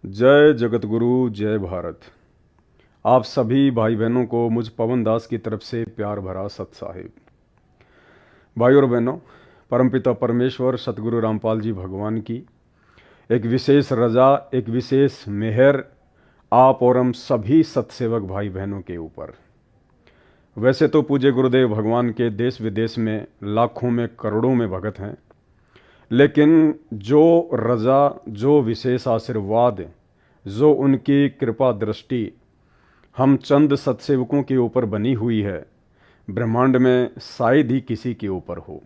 जय जगत गुरु जय भारत। आप सभी भाई बहनों को मुझ पवन दास की तरफ से प्यार भरा सत साहिब। भाई और बहनों, परमपिता परमेश्वर सतगुरु रामपाल जी भगवान की एक विशेष रजा, एक विशेष मेहर आप और हम सभी सत्सेवक भाई बहनों के ऊपर। वैसे तो पूज्य गुरुदेव भगवान के देश विदेश में लाखों में करोड़ों में भगत हैं, लेकिन जो रजा, जो विशेष आशीर्वाद, जो उनकी कृपा दृष्टि हम चंद सत्सेवकों के ऊपर बनी हुई है, ब्रह्मांड में शायद ही किसी के ऊपर हो।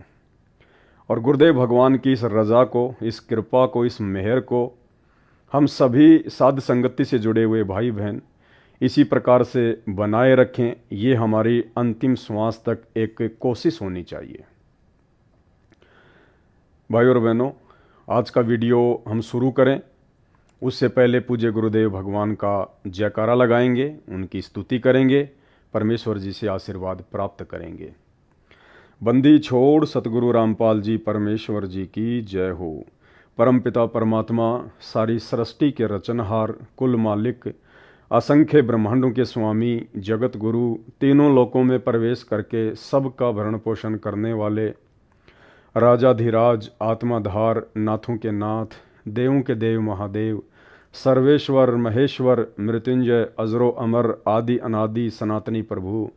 और गुरुदेव भगवान की इस रजा को, इस कृपा को, इस मेहर को हम सभी साध संगति से जुड़े हुए भाई बहन इसी प्रकार से बनाए रखें, ये हमारी अंतिम श्वास तक एक कोशिश होनी चाहिए। भाई और बहनों, आज का वीडियो हम शुरू करें उससे पहले पूज्य गुरुदेव भगवान का जयकारा लगाएंगे, उनकी स्तुति करेंगे, परमेश्वर जी से आशीर्वाद प्राप्त करेंगे। बंदी छोड़ सतगुरु रामपाल जी परमेश्वर जी की जय हो। परमपिता परमात्मा, सारी सृष्टि के रचनहार, कुल मालिक, असंख्य ब्रह्मांडों के स्वामी, जगत गुरु, तीनों लोकों में प्रवेश करके सबका भरण पोषण करने वाले, राजाधिराज, आत्माधार, नाथों के नाथ, देवों के देव महादेव, सर्वेश्वर महेश्वर, मृत्युंजय, अजरो अमर, आदि अनादि सनातनी प्रभु,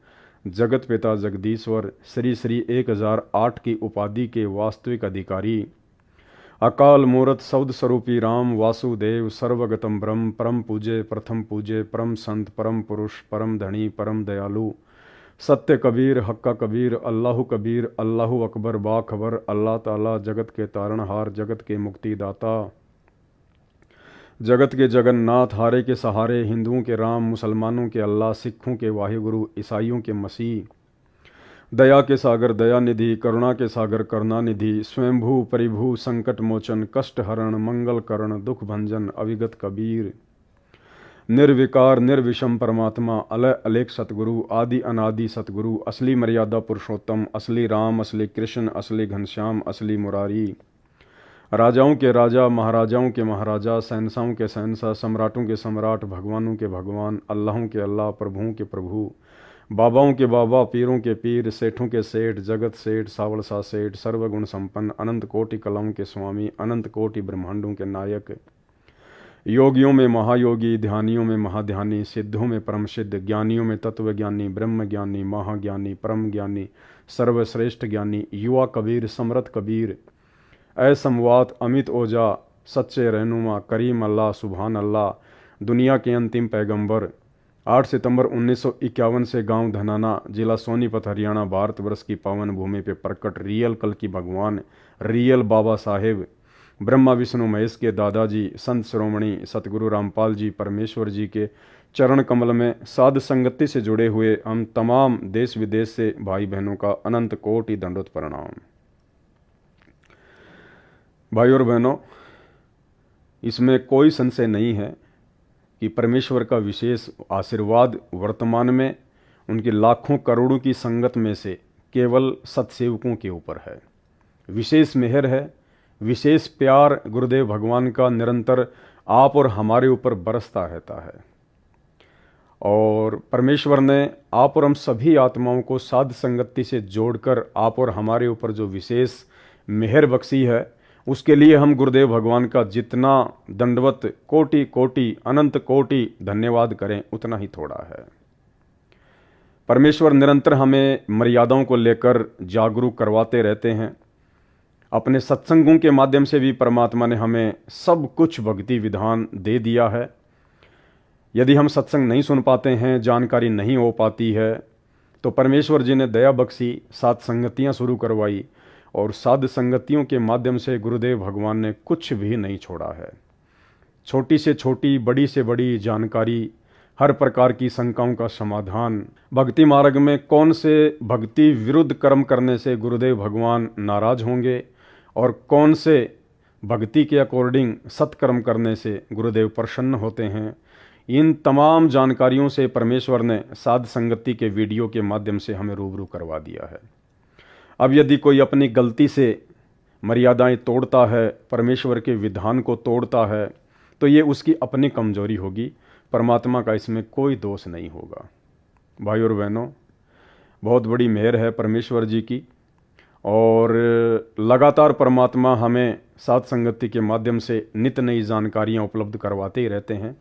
जगत पिता जगदीश्वर, श्री श्री 1008 की उपाधि के वास्तविक अधिकारी, अकाल मूर्त शब्द स्वरूपी राम वासुदेव, सर्वगतम ब्रह्म, परम पूज्य, प्रथम पूज्य, परम संत, परम पुरुष, परम धनी, परम दयालु, सत्य कबीर, हक्का कबीर, अल्लाह कबीर, अल्लाह अकबर, बाखबर, अल्लाह ताला, जगत के तारणहार, जगत के मुक्तिदाता, जगत के जगन्नाथ, हारे के सहारे, हिंदुओं के राम, मुसलमानों के अल्लाह, सिखों के वाहिगुरु, ईसाइयों के मसीह, दया के सागर दयानिधि, करुणा के सागर करुणानिधि, स्वयंभू परिभू, संकट मोचन, कष्ट हरण, मंगल करण, दुख भंजन, अविगत कबीर, निर्विकार निर्विषम परमात्मा, अलय अलेख सतगुरु, आदि अनादि सतगुरु, असली मर्यादा पुरुषोत्तम, असली राम, असली कृष्ण, असली घनश्याम, असली मुरारी, राजाओं के राजा, महाराजाओं के महाराजा, शहंशाहों के शहंशाह, सम्राटों के सम्राट, भगवानों के भगवान, अल्लाहों के अल्लाह, प्रभुओं के प्रभु, बाबाओं के बाबा, पीरों के पीर, सेठों के सेठ, जगत सेठ, सावलसा सेठ, सर्वगुण संपन्न, अनंत कोटि कलाओं के स्वामी, अनंत कोटि ब्रह्मांडों के नायक, योगियों में महायोगी, ध्यानियों में महाध्यानी, सिद्धों में परम सिद्ध, ज्ञानियों में तत्वज्ञानी, ब्रह्म ज्ञानी, महाज्ञानी, परम ज्ञानी, सर्वश्रेष्ठ ज्ञानी, युवा कबीर, समरथ कबीर, असमवात, अमित ओझा, सच्चे रहनुमा, करीम अल्लाह, सुभान अल्लाह, दुनिया के अंतिम पैगंबर, 8 सितंबर 1951 से गांव धनाना, जिला सोनीपत, हरियाणा, भारतवर्ष की पावन भूमि पे प्रकट रियल कल की भगवान, रियल बाबा साहेब, ब्रह्मा विष्णु महेश के दादाजी, संत श्रोमणी सतगुरु रामपाल जी परमेश्वर जी के चरण कमल में साध संगति से जुड़े हुए हम तमाम देश विदेश से भाई बहनों का अनंत कोटि दंडोत प्रणाम। भाई और बहनों, इसमें कोई संशय नहीं है कि परमेश्वर का विशेष आशीर्वाद वर्तमान में उनकी लाखों करोड़ों की संगत में से केवल सत्सेवकों के ऊपर है। विशेष मेहर है, विशेष प्यार गुरुदेव भगवान का निरंतर आप और हमारे ऊपर बरसता रहता है। और परमेश्वर ने आप और हम सभी आत्माओं को साध संगति से जोड़कर आप और हमारे ऊपर जो विशेष मेहर बख्शी है, उसके लिए हम गुरुदेव भगवान का जितना दंडवत, कोटि कोटि, अनंत कोटि धन्यवाद करें उतना ही थोड़ा है। परमेश्वर निरंतर हमें मर्यादाओं को लेकर जागरूक करवाते रहते हैं। अपने सत्संगों के माध्यम से भी परमात्मा ने हमें सब कुछ भक्ति विधान दे दिया है। यदि हम सत्संग नहीं सुन पाते हैं, जानकारी नहीं हो पाती है, तो परमेश्वर जी ने दया बख्शी, साध संगतियाँ शुरू करवाई और साध संगतियों के माध्यम से गुरुदेव भगवान ने कुछ भी नहीं छोड़ा है। छोटी से छोटी, बड़ी से बड़ी जानकारी, हर प्रकार की शंकाओं का समाधान, भक्ति मार्ग में कौन से भक्ति विरुद्ध कर्म करने से गुरुदेव भगवान नाराज होंगे और कौन से भक्ति के अकॉर्डिंग सत्कर्म करने से गुरुदेव प्रसन्न होते हैं, इन तमाम जानकारियों से परमेश्वर ने साध संगति के वीडियो के माध्यम से हमें रूबरू करवा दिया है। अब यदि कोई अपनी गलती से मर्यादाएं तोड़ता है, परमेश्वर के विधान को तोड़ता है, तो ये उसकी अपनी कमजोरी होगी, परमात्मा का इसमें कोई दोष नहीं होगा। भाई और बहनों, बहुत बड़ी मेहर है परमेश्वर जी की, और लगातार परमात्मा हमें साथ संगति के माध्यम से नित नई जानकारियाँ उपलब्ध करवाते ही रहते हैं।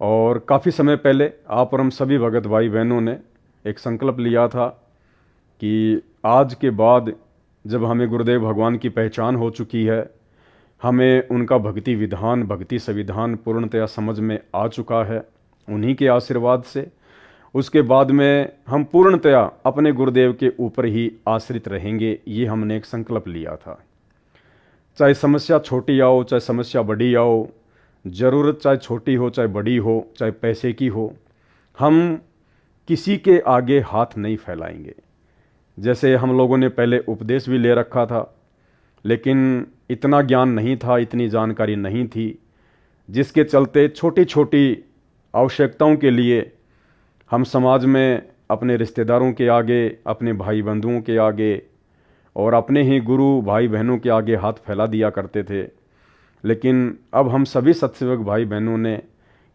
और काफ़ी समय पहले आप और हम सभी भगत भाई बहनों ने एक संकल्प लिया था कि आज के बाद जब हमें गुरुदेव भगवान की पहचान हो चुकी है, हमें उनका भक्ति विधान, भक्ति संविधान पूर्णतया समझ में आ चुका है उन्हीं के आशीर्वाद से, उसके बाद में हम पूर्णतया अपने गुरुदेव के ऊपर ही आश्रित रहेंगे। ये हमने एक संकल्प लिया था। चाहे समस्या छोटी आओ, चाहे समस्या बड़ी आओ, ज़रूरत चाहे छोटी हो चाहे बड़ी हो, चाहे पैसे की हो, हम किसी के आगे हाथ नहीं फैलाएंगे। जैसे हम लोगों ने पहले उपदेश भी ले रखा था, लेकिन इतना ज्ञान नहीं था, इतनी जानकारी नहीं थी, जिसके चलते छोटी छोटी आवश्यकताओं के लिए हम समाज में अपने रिश्तेदारों के आगे, अपने भाई बंधुओं के आगे और अपने ही गुरु भाई बहनों के आगे हाथ फैला दिया करते थे। लेकिन अब हम सभी सत्सेवक भाई बहनों ने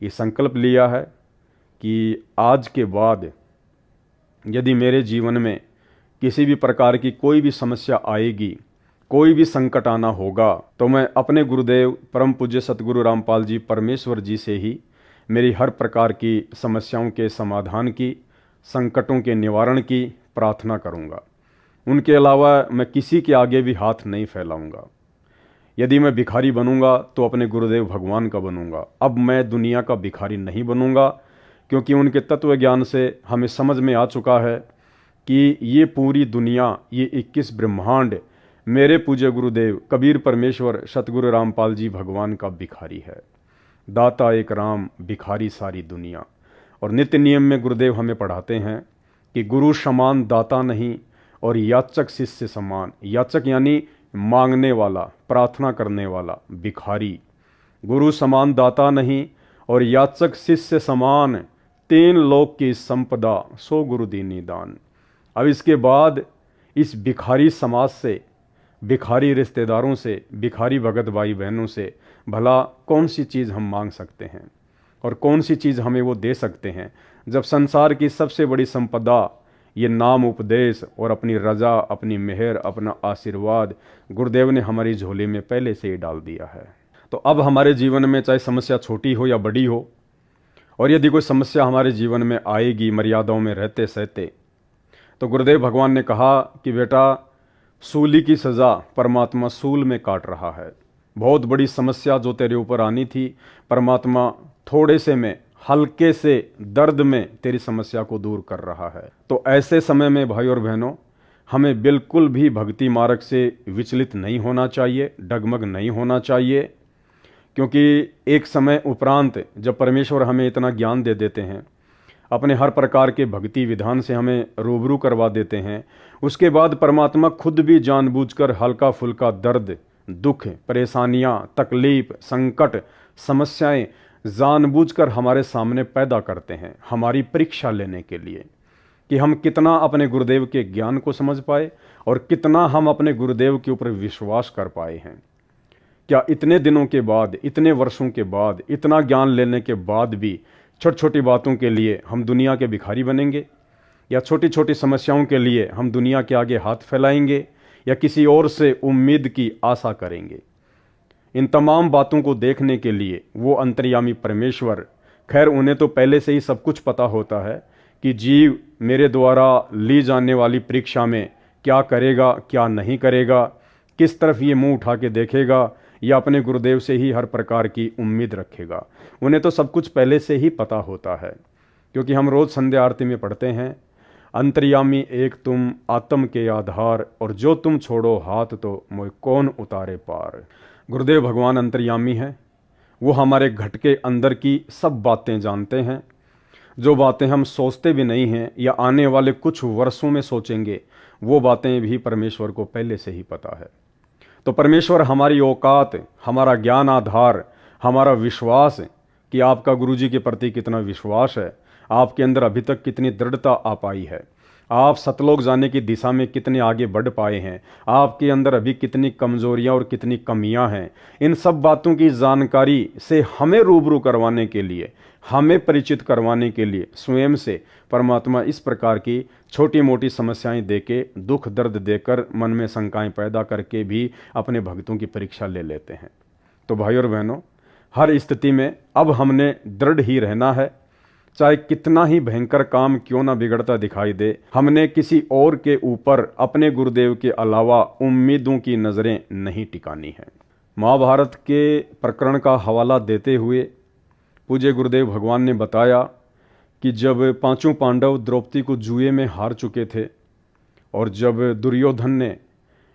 ये संकल्प लिया है कि आज के बाद यदि मेरे जीवन में किसी भी प्रकार की कोई भी समस्या आएगी, कोई भी संकट आना होगा, तो मैं अपने गुरुदेव परम पूज्य सतगुरु रामपाल जी परमेश्वर जी से ही मेरी हर प्रकार की समस्याओं के समाधान की, संकटों के निवारण की प्रार्थना करूंगा। उनके अलावा मैं किसी के आगे भी हाथ नहीं फैलाऊंगा। यदि मैं भिखारी बनूंगा तो अपने गुरुदेव भगवान का बनूंगा। अब मैं दुनिया का भिखारी नहीं बनूंगा, क्योंकि उनके तत्व ज्ञान से हमें समझ में आ चुका है कि ये पूरी दुनिया, ये 21 ब्रह्मांड मेरे पूज्य गुरुदेव कबीर परमेश्वर सतगुरु रामपाल जी भगवान का भिखारी है। दाता एक राम, भिखारी सारी दुनिया। और नित्य नियम में गुरुदेव हमें पढ़ाते हैं कि गुरु समान दाता नहीं और याचक शिष्य समान। याचक यानी मांगने वाला, प्रार्थना करने वाला, भिखारी। गुरु समान दाता नहीं और याचक शिष्य समान, 3 लोक की संपदा सो गुरु दीनी दान। अब इसके बाद इस भिखारी समाज से, भिखारी रिश्तेदारों से, भिखारी भगत भाई बहनों से भला कौन सी चीज़ हम मांग सकते हैं और कौन सी चीज़ हमें वो दे सकते हैं, जब संसार की सबसे बड़ी संपदा ये नाम उपदेश और अपनी रजा, अपनी मेहर, अपना आशीर्वाद गुरुदेव ने हमारी झोली में पहले से ही डाल दिया है। तो अब हमारे जीवन में चाहे समस्या छोटी हो या बड़ी हो, और यदि कोई समस्या हमारे जीवन में आएगी मर्यादाओं में रहते सहते, तो गुरुदेव भगवान ने कहा कि बेटा, सूली की सज़ा परमात्मा सूल में काट रहा है। बहुत बड़ी समस्या जो तेरे ऊपर आनी थी, परमात्मा थोड़े से में, हल्के से दर्द में तेरी समस्या को दूर कर रहा है। तो ऐसे समय में भाई और बहनों, हमें बिल्कुल भी भक्ति मार्ग से विचलित नहीं होना चाहिए, डगमग नहीं होना चाहिए, क्योंकि एक समय उपरांत जब परमेश्वर हमें इतना ज्ञान दे देते हैं, अपने हर प्रकार के भक्ति विधान से हमें रूबरू करवा देते हैं, उसके बाद परमात्मा खुद भी जानबूझकर हल्का फुल्का दर्द, दुख, परेशानियां, तकलीफ, संकट, समस्याएं जानबूझकर हमारे सामने पैदा करते हैं, हमारी परीक्षा लेने के लिए कि हम कितना अपने गुरुदेव के ज्ञान को समझ पाए और कितना हम अपने गुरुदेव के ऊपर विश्वास कर पाए हैं। क्या इतने दिनों के बाद, इतने वर्षों के बाद, इतना ज्ञान लेने के बाद भी छोटी छोटी बातों के लिए हम दुनिया के भिखारी बनेंगे, या छोटी छोटी समस्याओं के लिए हम दुनिया के आगे हाथ फैलाएंगे, या किसी और से उम्मीद की आशा करेंगे? इन तमाम बातों को देखने के लिए वो अंतर्यामी परमेश्वर, खैर उन्हें तो पहले से ही सब कुछ पता होता है कि जीव मेरे द्वारा ली जाने वाली परीक्षा में क्या करेगा, क्या नहीं करेगा, किस तरफ ये मुंह उठा के देखेगा, या अपने गुरुदेव से ही हर प्रकार की उम्मीद रखेगा। उन्हें तो सब कुछ पहले से ही पता होता है, क्योंकि हम रोज़ संध्या आरती में पढ़ते हैं, अंतर्यामी एक तुम आत्म के आधार, और जो तुम छोड़ो हाथ तो मोह कौन उतारे पार। गुरुदेव भगवान अंतर्यामी हैं, वो हमारे घट के अंदर की सब बातें जानते हैं, जो बातें हम सोचते भी नहीं हैं या आने वाले कुछ वर्षों में सोचेंगे, वो बातें भी परमेश्वर को पहले से ही पता है। तो परमेश्वर हमारी औकात, हमारा ज्ञान आधार, हमारा विश्वास कि आपका गुरुजी के प्रति कितना विश्वास है, आपके अंदर अभी तक कितनी दृढ़ता आ पाई है, आप सतलोक जाने की दिशा में कितने आगे बढ़ पाए हैं, आपके अंदर अभी कितनी कमजोरियां और कितनी कमियां हैं, इन सब बातों की जानकारी से हमें रूबरू करवाने के लिए, हमें परिचित करवाने के लिए स्वयं से परमात्मा इस प्रकार की छोटी मोटी समस्याएं देके, दुख दर्द देकर, मन में शंकाएं पैदा करके भी अपने भक्तों की परीक्षा ले लेते हैं। तो भाई और बहनों, हर स्थिति में अब हमने दृढ़ ही रहना है। चाहे कितना ही भयंकर काम क्यों ना बिगड़ता दिखाई दे, हमने किसी और के ऊपर अपने गुरुदेव के अलावा उम्मीदों की नजरें नहीं टिकानी है। महाभारत के प्रकरण का हवाला देते हुए पूज्य गुरुदेव भगवान ने बताया कि जब पांचों पांडव द्रौपदी को जुए में हार चुके थे और जब दुर्योधन ने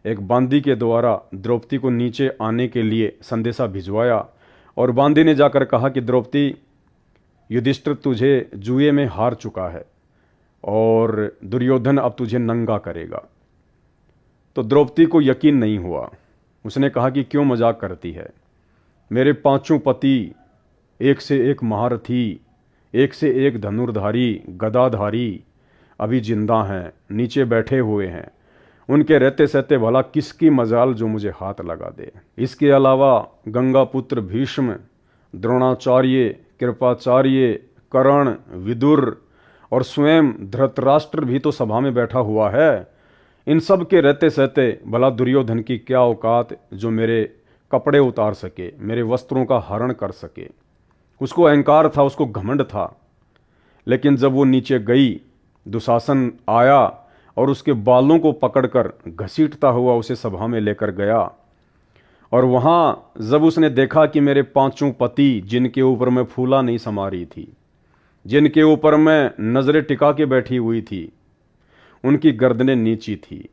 एक बांदी के द्वारा द्रौपदी को नीचे आने के लिए संदेशा भिजवाया और बांदी ने जाकर कहा कि द्रौपदी, युधिष्ठिर तुझे जुए में हार चुका है और दुर्योधन अब तुझे नंगा करेगा। तो द्रौपदी को यकीन नहीं हुआ। उसने कहा कि क्यों मजाक करती है, मेरे पांचों पति एक से एक महारथी, एक से एक धनुर्धारी, गदाधारी अभी जिंदा हैं, नीचे बैठे हुए हैं, उनके रहते सहते भला किसकी मजाल जो मुझे हाथ लगा दे। इसके अलावा गंगा पुत्र भीष्म, द्रोणाचार्य, कृपाचार्य, कर्ण, विदुर और स्वयं धृतराष्ट्र भी तो सभा में बैठा हुआ है। इन सब के रहते सहते भला दुर्योधन की क्या औकात जो मेरे कपड़े उतार सके, मेरे वस्त्रों का हरण कर सके। उसको अहंकार था, उसको घमंड था। लेकिन जब वो नीचे गई, दुशासन आया और उसके बालों को पकड़कर घसीटता हुआ उसे सभा में लेकर गया। और वहां जब उसने देखा कि मेरे पांचों पति जिनके ऊपर मैं फूला नहीं समा रही थी, जिनके ऊपर मैं नजरें टिका के बैठी हुई थी, उनकी गर्दनें नीची थी।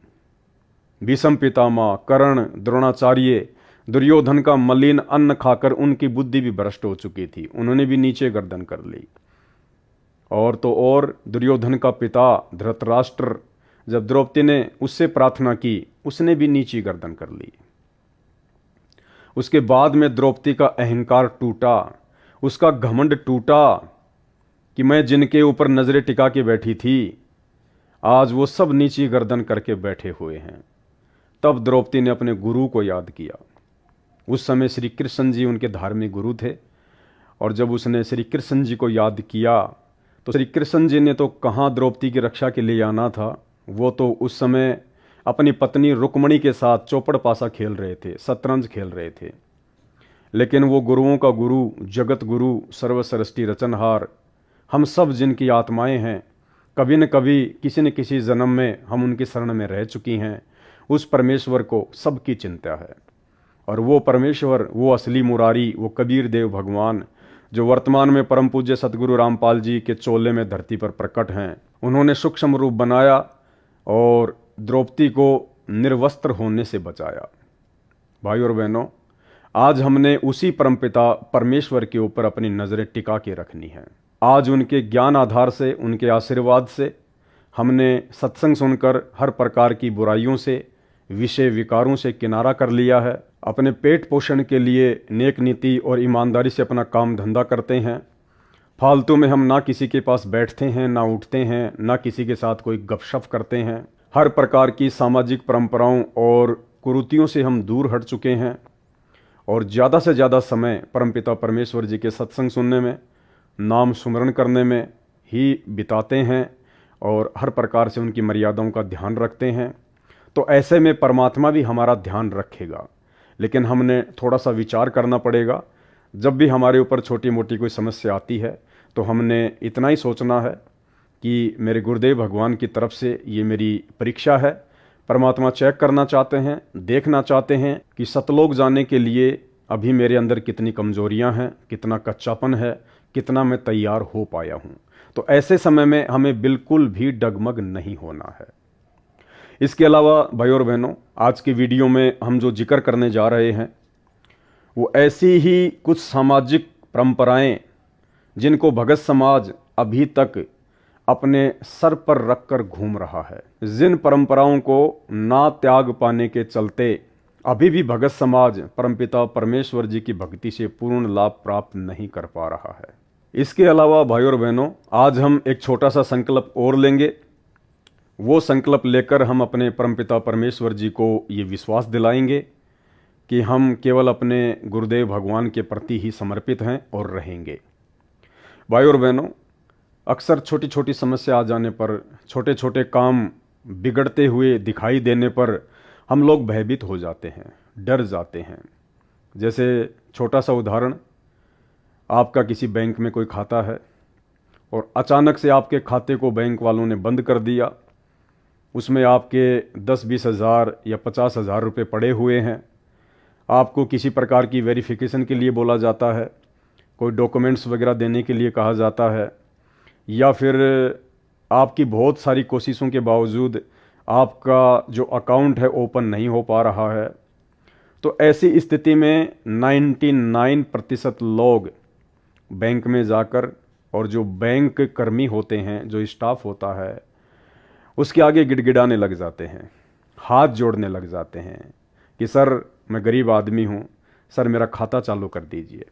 भीष्म पितामह, कर्ण, द्रोणाचार्य, दुर्योधन का मलिन अन्न खाकर उनकी बुद्धि भी भ्रष्ट हो चुकी थी, उन्होंने भी नीचे गर्दन कर ली। और तो और दुर्योधन का पिता धृतराष्ट्र, जब द्रौपदी ने उससे प्रार्थना की, उसने भी नीची गर्दन कर ली। उसके बाद में द्रौपदी का अहंकार टूटा, उसका घमंड टूटा कि मैं जिनके ऊपर नजरें टिका के बैठी थी, आज वो सब नीची गर्दन करके बैठे हुए हैं। तब द्रौपदी ने अपने गुरु को याद किया। उस समय श्री कृष्ण जी उनके धार्मिक गुरु थे। और जब उसने श्री कृष्ण जी को याद किया तो श्री कृष्ण जी ने तो कहाँ द्रौपदी की रक्षा के लिए आना था, वो तो उस समय अपनी पत्नी रुक्मणी के साथ चौपड़ पासा खेल रहे थे, शतरंज खेल रहे थे। लेकिन वो गुरुओं का गुरु, जगत गुरु, सर्वसृष्टि रचनहार, हम सब जिनकी आत्माएं हैं, कभी न कभी किसी न किसी जन्म में हम उनकी शरण में रह चुकी हैं, उस परमेश्वर को सबकी चिंता है। और वो परमेश्वर, वो असली मुरारी, वो कबीर देव भगवान जो वर्तमान में परम पूज्य सतगुरु रामपाल जी के चोले में धरती पर प्रकट हैं, उन्होंने सूक्ष्म रूप बनाया और द्रौपदी को निर्वस्त्र होने से बचाया। भाई और बहनों, आज हमने उसी परमपिता परमेश्वर के ऊपर अपनी नजरें टिका के रखनी है। आज उनके ज्ञान आधार से, उनके आशीर्वाद से हमने सत्संग सुनकर हर प्रकार की बुराइयों से, विषय विकारों से किनारा कर लिया है। अपने पेट पोषण के लिए नेक नीति और ईमानदारी से अपना काम धंधा करते हैं। फालतू में हम ना किसी के पास बैठते हैं, ना उठते हैं, ना किसी के साथ कोई गपशप करते हैं। हर प्रकार की सामाजिक परंपराओं और कुरीतियों से हम दूर हट चुके हैं और ज़्यादा से ज़्यादा समय परमपिता परमेश्वर जी के सत्संग सुनने में, नाम सुमरण करने में ही बिताते हैं और हर प्रकार से उनकी मर्यादाओं का ध्यान रखते हैं। तो ऐसे में परमात्मा भी हमारा ध्यान रखेगा। लेकिन हमने थोड़ा सा विचार करना पड़ेगा। जब भी हमारे ऊपर छोटी मोटी कोई समस्या आती है तो हमने इतना ही सोचना है कि मेरे गुरुदेव भगवान की तरफ से ये मेरी परीक्षा है। परमात्मा चेक करना चाहते हैं, देखना चाहते हैं कि सतलोक जाने के लिए अभी मेरे अंदर कितनी कमजोरियां हैं, कितना कच्चापन है, कितना मैं तैयार हो पाया हूं। तो ऐसे समय में हमें बिल्कुल भी डगमग नहीं होना है। इसके अलावा भाई और बहनों, आज की वीडियो में हम जो जिक्र करने जा रहे हैं वो ऐसी ही कुछ सामाजिक परंपराएं जिनको भगत समाज अभी तक अपने सर पर रखकर घूम रहा है, जिन परंपराओं को ना त्याग पाने के चलते अभी भी भगत समाज परमपिता परमेश्वर जी की भक्ति से पूर्ण लाभ प्राप्त नहीं कर पा रहा है। इसके अलावा भाई और बहनों, आज हम एक छोटा सा संकल्प और लेंगे। वो संकल्प लेकर हम अपने परमपिता परमेश्वर जी को ये विश्वास दिलाएंगे कि हम केवल अपने गुरुदेव भगवान के प्रति ही समर्पित हैं और रहेंगे। भाइयों और बहनों, अक्सर छोटी छोटी समस्या आ जाने पर, छोटे छोटे काम बिगड़ते हुए दिखाई देने पर हम लोग भयभीत हो जाते हैं, डर जाते हैं। जैसे छोटा सा उदाहरण, आपका किसी बैंक में कोई खाता है और अचानक से आपके खाते को बैंक वालों ने बंद कर दिया। उसमें आपके 10-20 हज़ार या 50 हज़ार रुपये पड़े हुए हैं। आपको किसी प्रकार की वेरिफिकेशन के लिए बोला जाता है, कोई डॉक्यूमेंट्स वगैरह देने के लिए कहा जाता है, या फिर आपकी बहुत सारी कोशिशों के बावजूद आपका जो अकाउंट है ओपन नहीं हो पा रहा है। तो ऐसी स्थिति में 99% लोग बैंक में जाकर, और जो बैंक कर्मी होते हैं, जो स्टाफ होता है, उसके आगे गिड़गिड़ाने लग जाते हैं, हाथ जोड़ने लग जाते हैं कि सर मैं गरीब आदमी हूँ, सर मेरा खाता चालू कर दीजिए।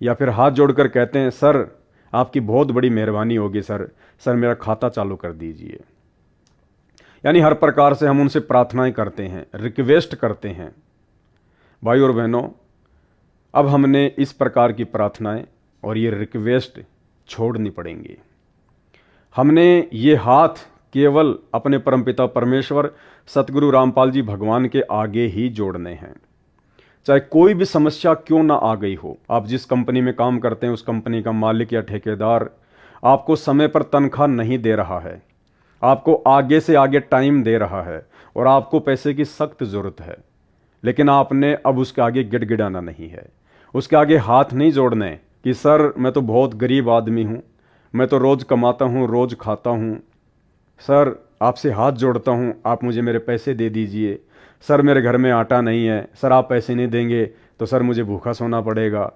या फिर हाथ जोड़कर कहते हैं सर आपकी बहुत बड़ी मेहरबानी होगी, सर मेरा खाता चालू कर दीजिए। यानी हर प्रकार से हम उनसे प्रार्थनाएं करते हैं, रिक्वेस्ट करते हैं। भाइयों और बहनों, अब हमने इस प्रकार की प्रार्थनाएं और ये रिक्वेस्ट छोड़नी पड़ेंगी। हमने ये हाथ केवल अपने परमपिता परमेश्वर सतगुरु रामपाल जी भगवान के आगे ही जोड़ने हैं। चाहे कोई भी समस्या क्यों ना आ गई हो, आप जिस कंपनी में काम करते हैं उस कंपनी का मालिक या ठेकेदार आपको समय पर तनख्वाह नहीं दे रहा है, आपको आगे से आगे टाइम दे रहा है और आपको पैसे की सख्त ज़रूरत है, लेकिन आपने अब उसके आगे गिड़गिड़ाना नहीं है, उसके आगे हाथ नहीं जोड़ने कि सर मैं तो बहुत गरीब आदमी हूँ, मैं तो रोज़ कमाता हूँ, रोज़ खाता हूँ, सर आपसे हाथ जोड़ता हूँ, आप मुझे मेरे पैसे दे दीजिए, सर मेरे घर में आटा नहीं है, सर आप पैसे नहीं देंगे तो सर मुझे भूखा सोना पड़ेगा।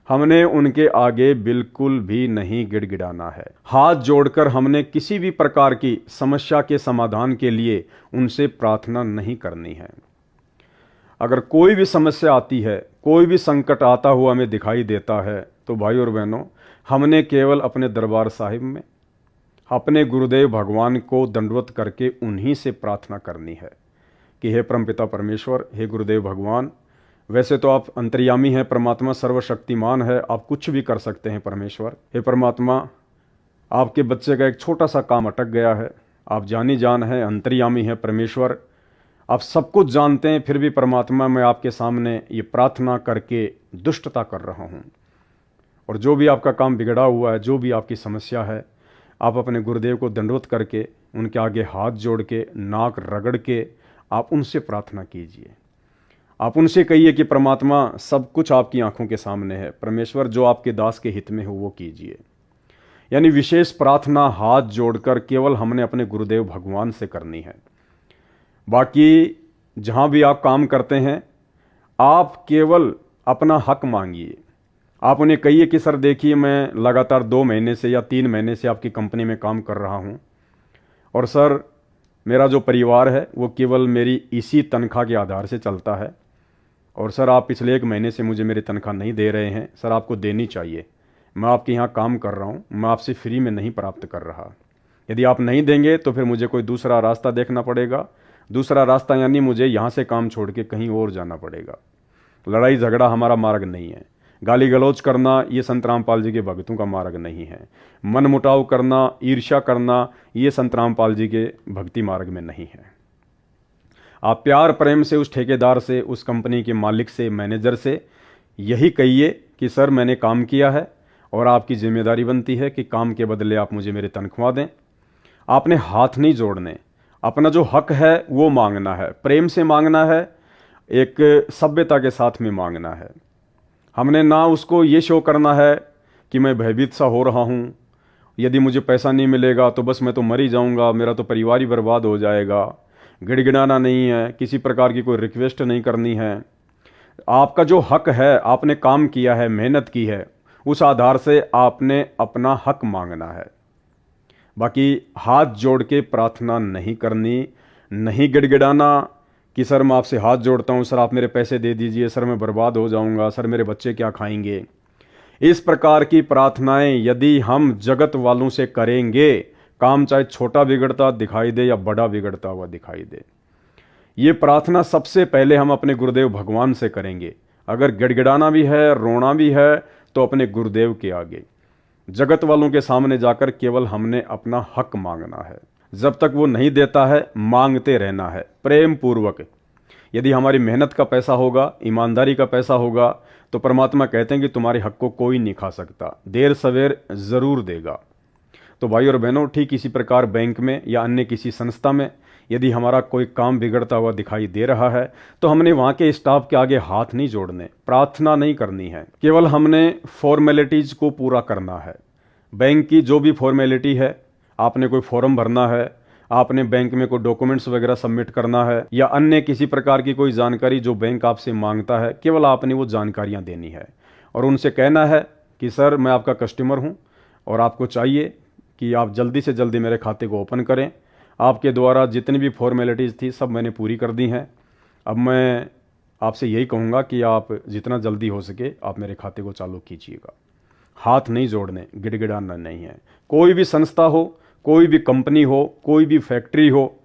हमने उनके आगे बिल्कुल भी नहीं गिड़गिड़ाना है। हाथ जोड़कर हमने किसी भी प्रकार की समस्या के समाधान के लिए उनसे प्रार्थना नहीं करनी है। अगर कोई भी समस्या आती है, कोई भी संकट आता हुआ हमें दिखाई देता है, तो भाइयों और बहनों, हमने केवल अपने दरबार साहिब में अपने गुरुदेव भगवान को दंडवत करके उन्हीं से प्रार्थना करनी है कि हे परमपिता परमेश्वर, हे गुरुदेव भगवान, वैसे तो आप अंतर्यामी हैं, परमात्मा सर्वशक्तिमान है, आप कुछ भी कर सकते हैं परमेश्वर। हे परमात्मा, आपके बच्चे का एक छोटा सा काम अटक गया है, आप जानी जान है, अंतर्यामी है परमेश्वर, आप सब कुछ जानते हैं, फिर भी परमात्मा मैं आपके सामने ये प्रार्थना करके दुष्टता कर रहा हूँ। और जो भी आपका काम बिगड़ा हुआ है, जो भी आपकी समस्या है, आप अपने गुरुदेव को दंडवत करके उनके आगे हाथ जोड़ के, नाक रगड़ के आप उनसे प्रार्थना कीजिए। आप उनसे कहिए कि परमात्मा सब कुछ आपकी आंखों के सामने है, परमेश्वर जो आपके दास के हित में हो वो कीजिए। यानी विशेष प्रार्थना हाथ जोड़कर केवल हमने अपने गुरुदेव भगवान से करनी है। बाकी जहाँ भी आप काम करते हैं, आप केवल अपना हक मांगिए। आप उन्हें कहिए कि सर देखिए मैं लगातार 2 महीने से या 3 महीने से आपकी कंपनी में काम कर रहा हूँ, और सर मेरा जो परिवार है वो केवल मेरी इसी तनख्वाह के आधार से चलता है, और सर आप पिछले 1 महीने से मुझे मेरी तनख्वाह नहीं दे रहे हैं, सर आपको देनी चाहिए, मैं आपके यहाँ काम कर रहा हूँ, मैं आपसे फ्री में नहीं प्राप्त कर रहा। यदि आप नहीं देंगे तो फिर मुझे कोई दूसरा रास्ता देखना पड़ेगा, दूसरा रास्ता यानी मुझे यहाँ से काम छोड़ के कहीं और जाना पड़ेगा। लड़ाई झगड़ा हमारा मार्ग नहीं है, गाली गलौज करना ये संत रामपाल जी के भक्तों का मार्ग नहीं है, मन मुटाव करना, ईर्ष्या करना ये संत रामपाल जी के भक्ति मार्ग में नहीं है। आप प्यार प्रेम से उस ठेकेदार से, उस कंपनी के मालिक से, मैनेजर से यही कहिए कि सर मैंने काम किया है और आपकी जिम्मेदारी बनती है कि काम के बदले आप मुझे मेरी तनख्वाह दें। आपने हाथ नहीं जोड़ने, अपना जो हक है वो मांगना है, प्रेम से मांगना है, एक सभ्यता के साथ में मांगना है। हमने ना उसको ये शो करना है कि मैं भयभीत सा हो रहा हूँ, यदि मुझे पैसा नहीं मिलेगा तो बस मैं तो मर ही जाऊँगा, मेरा तो परिवार ही बर्बाद हो जाएगा। गिड़गिड़ाना नहीं है, किसी प्रकार की कोई रिक्वेस्ट नहीं करनी है। आपका जो हक है, आपने काम किया है, मेहनत की है, उस आधार से आपने अपना हक मांगना है। बाकी हाथ जोड़ के प्रार्थना नहीं करनी, नहीं गिड़गिड़ाना कि सर मैं आपसे हाथ जोड़ता हूँ, सर आप मेरे पैसे दे दीजिए, सर मैं बर्बाद हो जाऊँगा, सर मेरे बच्चे क्या खाएंगे। इस प्रकार की प्रार्थनाएं यदि हम जगत वालों से करेंगे काम चाहे छोटा बिगड़ता दिखाई दे या बड़ा बिगड़ता हुआ दिखाई दे। ये प्रार्थना सबसे पहले हम अपने गुरुदेव भगवान से करेंगे। अगर गिड़गिड़ाना भी है, रोना भी है, तो अपने गुरुदेव के आगे, जगत वालों के सामने जाकर केवल हमने अपना हक मांगना है। जब तक वो नहीं देता है, मांगते रहना है प्रेम पूर्वक। यदि हमारी मेहनत का पैसा होगा, ईमानदारी का पैसा होगा, तो परमात्मा कहते हैं कि तुम्हारे हक को कोई नहीं खा सकता, देर सवेर जरूर देगा। तो भाई और बहनों, ठीक इसी प्रकार बैंक में या अन्य किसी संस्था में यदि हमारा कोई काम बिगड़ता हुआ दिखाई दे रहा है, तो हमने वहाँ के स्टाफ के आगे हाथ नहीं जोड़ने, प्रार्थना नहीं करनी है, केवल हमने फॉर्मेलिटीज को पूरा करना है। बैंक की जो भी फॉर्मेलिटी है, आपने कोई फॉर्म भरना है, आपने बैंक में कोई डॉक्यूमेंट्स वगैरह सबमिट करना है, या अन्य किसी प्रकार की कोई जानकारी जो बैंक आपसे मांगता है, केवल आपने वो जानकारियाँ देनी है और उनसे कहना है कि सर मैं आपका कस्टमर हूँ और आपको चाहिए कि आप जल्दी से जल्दी मेरे खाते को ओपन करें। आपके द्वारा जितनी भी फॉर्मेलिटीज़ थी सब मैंने पूरी कर दी हैं। अब मैं आपसे यही कहूँगा कि आप जितना जल्दी हो सके आप मेरे खाते को चालू कीजिएगा। हाथ नहीं जोड़ने, गिड़गिड़ाना नहीं है। कोई भी संस्था हो, कोई भी कंपनी हो, कोई भी फैक्ट्री हो,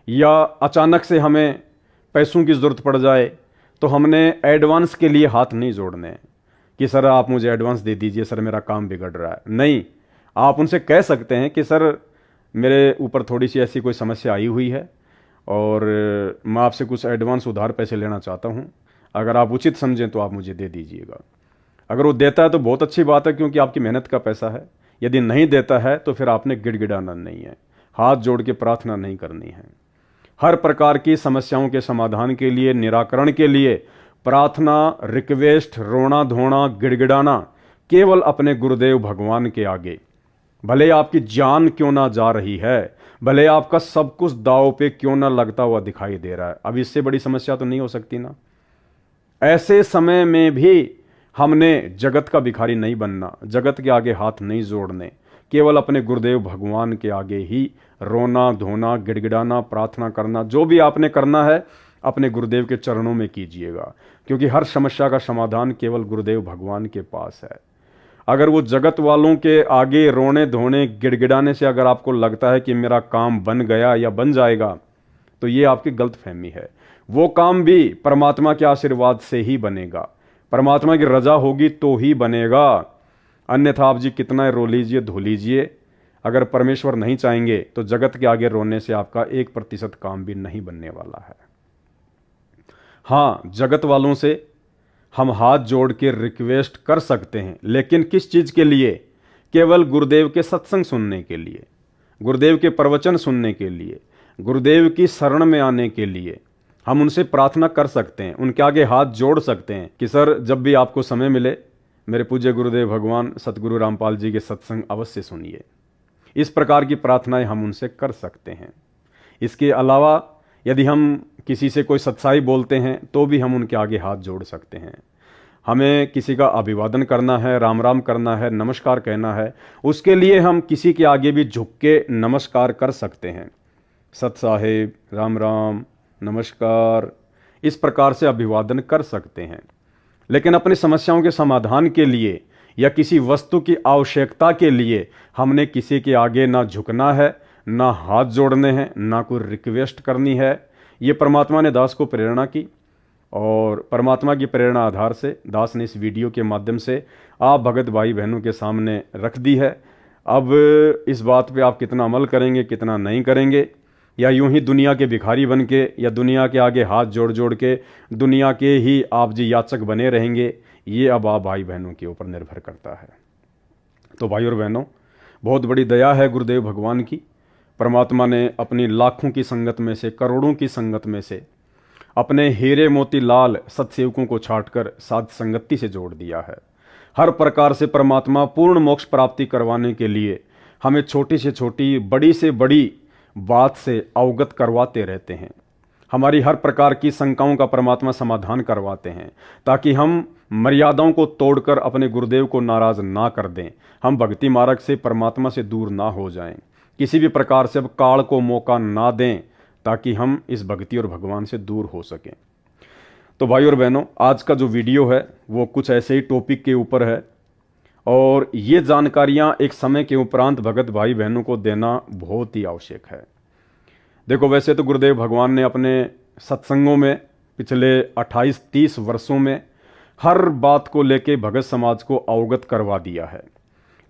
या अचानक से हमें पैसों की ज़रूरत पड़ जाए, तो हमने एडवांस के लिए हाथ नहीं जोड़ने कि सर आप मुझे एडवांस दे दीजिए, सर मेरा काम बिगड़ रहा है। नहीं, आप उनसे कह सकते हैं कि सर मेरे ऊपर थोड़ी सी ऐसी कोई समस्या आई हुई है और मैं आपसे कुछ एडवांस उधार पैसे लेना चाहता हूं, अगर आप उचित समझें तो आप मुझे दे दीजिएगा। अगर वो देता है तो बहुत अच्छी बात है, क्योंकि आपकी मेहनत का पैसा है। यदि नहीं देता है तो फिर आपने गिड़गिड़ाना नहीं है, हाथ जोड़ के प्रार्थना नहीं करनी है। हर प्रकार की समस्याओं के समाधान के लिए, निराकरण के लिए प्रार्थना, रिक्वेस्ट, रोना धोना, गिड़गिड़ाना केवल अपने गुरुदेव भगवान के आगे। भले आपकी जान क्यों ना जा रही है, भले आपका सब कुछ दांव पे क्यों ना लगता हुआ दिखाई दे रहा है, अब इससे बड़ी समस्या तो नहीं हो सकती ना। ऐसे समय में भी हमने जगत का भिखारी नहीं बनना, जगत के आगे हाथ नहीं जोड़ने, केवल अपने गुरुदेव भगवान के आगे ही रोना धोना, गिड़गिड़ाना, प्रार्थना करना, जो भी आपने करना है अपने गुरुदेव के चरणों में कीजिएगा, क्योंकि हर समस्या का समाधान केवल गुरुदेव भगवान के पास है। अगर वो जगत वालों के आगे रोने धोने, गिड़गिड़ाने से अगर आपको लगता है कि मेरा काम बन गया या बन जाएगा, तो ये आपकी गलतफहमी है। वो काम भी परमात्मा के आशीर्वाद से ही बनेगा, परमात्मा की रजा होगी तो ही बनेगा। अन्यथा आप जी कितना रो लीजिए, धो लीजिए, अगर परमेश्वर नहीं चाहेंगे तो जगत के आगे रोने से आपका 1% काम भी नहीं बनने वाला है। हाँ, जगत वालों से हम हाथ जोड़ के रिक्वेस्ट कर सकते हैं, लेकिन किस चीज के लिए? केवल गुरुदेव के सत्संग सुनने के लिए, गुरुदेव के प्रवचन सुनने के लिए, गुरुदेव की शरण में आने के लिए हम उनसे प्रार्थना कर सकते हैं, उनके आगे हाथ जोड़ सकते हैं कि सर जब भी आपको समय मिले मेरे पूज्य गुरुदेव भगवान सतगुरु रामपाल जी के सत्संग अवश्य सुनिए। इस प्रकार की प्रार्थनाएं हम उनसे कर सकते हैं। इसके अलावा यदि हम किसी से कोई सच्चाई बोलते हैं तो भी हम उनके आगे हाथ जोड़ सकते हैं। हमें किसी का अभिवादन करना है, राम राम करना है, नमस्कार कहना है, उसके लिए हम किसी के आगे भी झुक के नमस्कार कर सकते हैं। सत साहेब, राम राम, नमस्कार, इस प्रकार से अभिवादन कर सकते हैं। लेकिन अपनी समस्याओं के समाधान के लिए या किसी वस्तु की आवश्यकता के लिए हमने किसी के आगे ना झुकना है, ना हाथ जोड़ने हैं, ना कोई रिक्वेस्ट करनी है। ये परमात्मा ने दास को प्रेरणा की और परमात्मा की प्रेरणा आधार से दास ने इस वीडियो के माध्यम से आप भगत भाई बहनों के सामने रख दी है। अब इस बात पे आप कितना अमल करेंगे, कितना नहीं करेंगे, या यूं ही दुनिया के भिखारी बन के या दुनिया के आगे हाथ जोड़ जोड़ के दुनिया के ही आप जी याचक बने रहेंगे, ये अब आप भाई बहनों के ऊपर निर्भर करता है। तो भाई और बहनों, बहुत बड़ी दया है गुरुदेव भगवान की। परमात्मा ने अपनी लाखों की संगत में से, करोड़ों की संगत में से अपने हीरे मोती लाल सत्सेवकों को छांटकर साध संगति से जोड़ दिया है। हर प्रकार से परमात्मा पूर्ण मोक्ष प्राप्ति करवाने के लिए हमें छोटी से छोटी, बड़ी से बड़ी बात से अवगत करवाते रहते हैं। हमारी हर प्रकार की शंकाओं का परमात्मा समाधान करवाते हैं, ताकि हम मर्यादाओं को तोड़कर अपने गुरुदेव को नाराज ना कर दें, हम भक्ति मार्ग से परमात्मा से दूर ना हो जाएं, किसी भी प्रकार से अब काल को मौका ना दें, ताकि हम इस भक्ति और भगवान से दूर हो सकें। तो भाई और बहनों, आज का जो वीडियो है वो कुछ ऐसे ही टॉपिक के ऊपर है और ये जानकारियां एक समय के उपरांत भगत भाई बहनों को देना बहुत ही आवश्यक है। देखो, वैसे तो गुरुदेव भगवान ने अपने सत्संगों में पिछले 28-30 वर्षों में हर बात को लेके भगत समाज को अवगत करवा दिया है,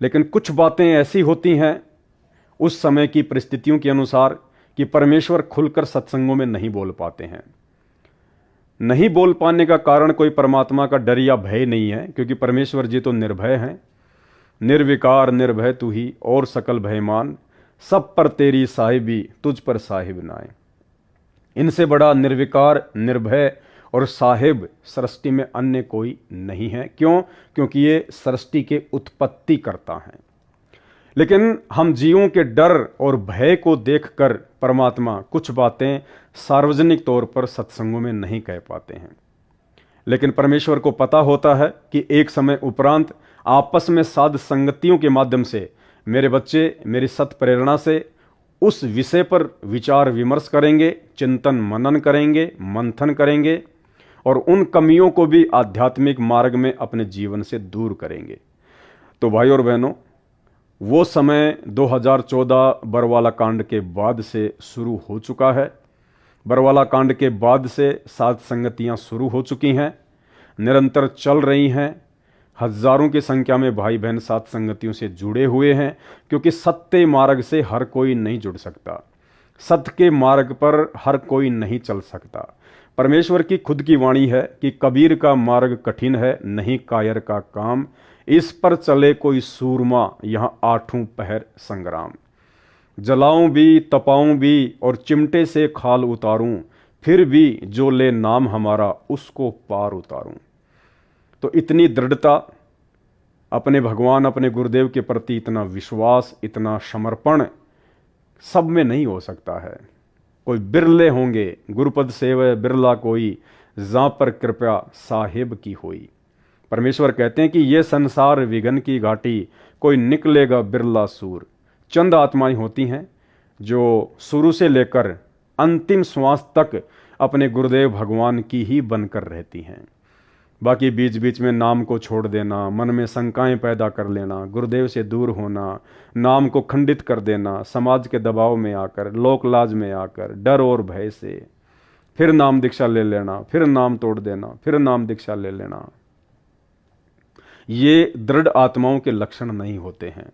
लेकिन कुछ बातें ऐसी होती हैं उस समय की परिस्थितियों के अनुसार कि परमेश्वर खुलकर सत्संगों में नहीं बोल पाते हैं। नहीं बोल पाने का कारण कोई परमात्मा का डर या भय नहीं है, क्योंकि परमेश्वर जी तो निर्भय हैं। निर्विकार निर्भय तू ही और सकल भयमान, सब पर तेरी साहिबी तुझ पर साहिब नाए। इनसे बड़ा निर्विकार निर्भय और साहिब सृष्टि में अन्य कोई नहीं है। क्यों? क्योंकि ये सृष्टि के उत्पत्ति करता है। लेकिन हम जीवों के डर और भय को देखकर परमात्मा कुछ बातें सार्वजनिक तौर पर सत्संगों में नहीं कह पाते हैं, लेकिन परमेश्वर को पता होता है कि एक समय उपरांत आपस में साध संगतियों के माध्यम से मेरे बच्चे मेरी सत प्रेरणा से उस विषय पर विचार विमर्श करेंगे, चिंतन मनन करेंगे, मंथन करेंगे और उन कमियों को भी आध्यात्मिक मार्ग में अपने जीवन से दूर करेंगे। तो भाई और बहनों, वो समय 2014 बरवाला कांड के बाद से शुरू हो चुका है। बरवाला कांड के बाद से साध संगतियां शुरू हो चुकी हैं, निरंतर चल रही हैं। हजारों की संख्या में भाई बहन साध संगतियों से जुड़े हुए हैं, क्योंकि सत्य मार्ग से हर कोई नहीं जुड़ सकता, सत्य के मार्ग पर हर कोई नहीं चल सकता। परमेश्वर की खुद की वाणी है कि कबीर का मार्ग कठिन है, नहीं कायर का काम, इस पर चले कोई सूरमा, यहां आठों पहर संग्राम। जलाऊं भी तपाऊं भी और चिमटे से खाल उतारूं, फिर भी जो ले नाम हमारा उसको पार उतारूं। तो इतनी दृढ़ता, अपने भगवान अपने गुरुदेव के प्रति इतना विश्वास, इतना समर्पण सब में नहीं हो सकता है। कोई बिरले होंगे, गुरुपद सेवय बिरला कोई, जा पर कृपया साहिब की होई। परमेश्वर कहते हैं कि ये संसार विघन की घाटी, कोई निकलेगा बिरला सूर। चंद आत्माएं होती हैं जो शुरू से लेकर अंतिम श्वास तक अपने गुरुदेव भगवान की ही बनकर रहती हैं। बाकी बीच बीच में नाम को छोड़ देना, मन में शंकाएं पैदा कर लेना, गुरुदेव से दूर होना, नाम को खंडित कर देना, समाज के दबाव में आकर, लोक लाज में आकर, डर और भय से फिर नाम दीक्षा ले लेना, फिर नाम तोड़ देना, फिर नाम दीक्षा ले लेना, ये दृढ़ आत्माओं के लक्षण नहीं होते हैं।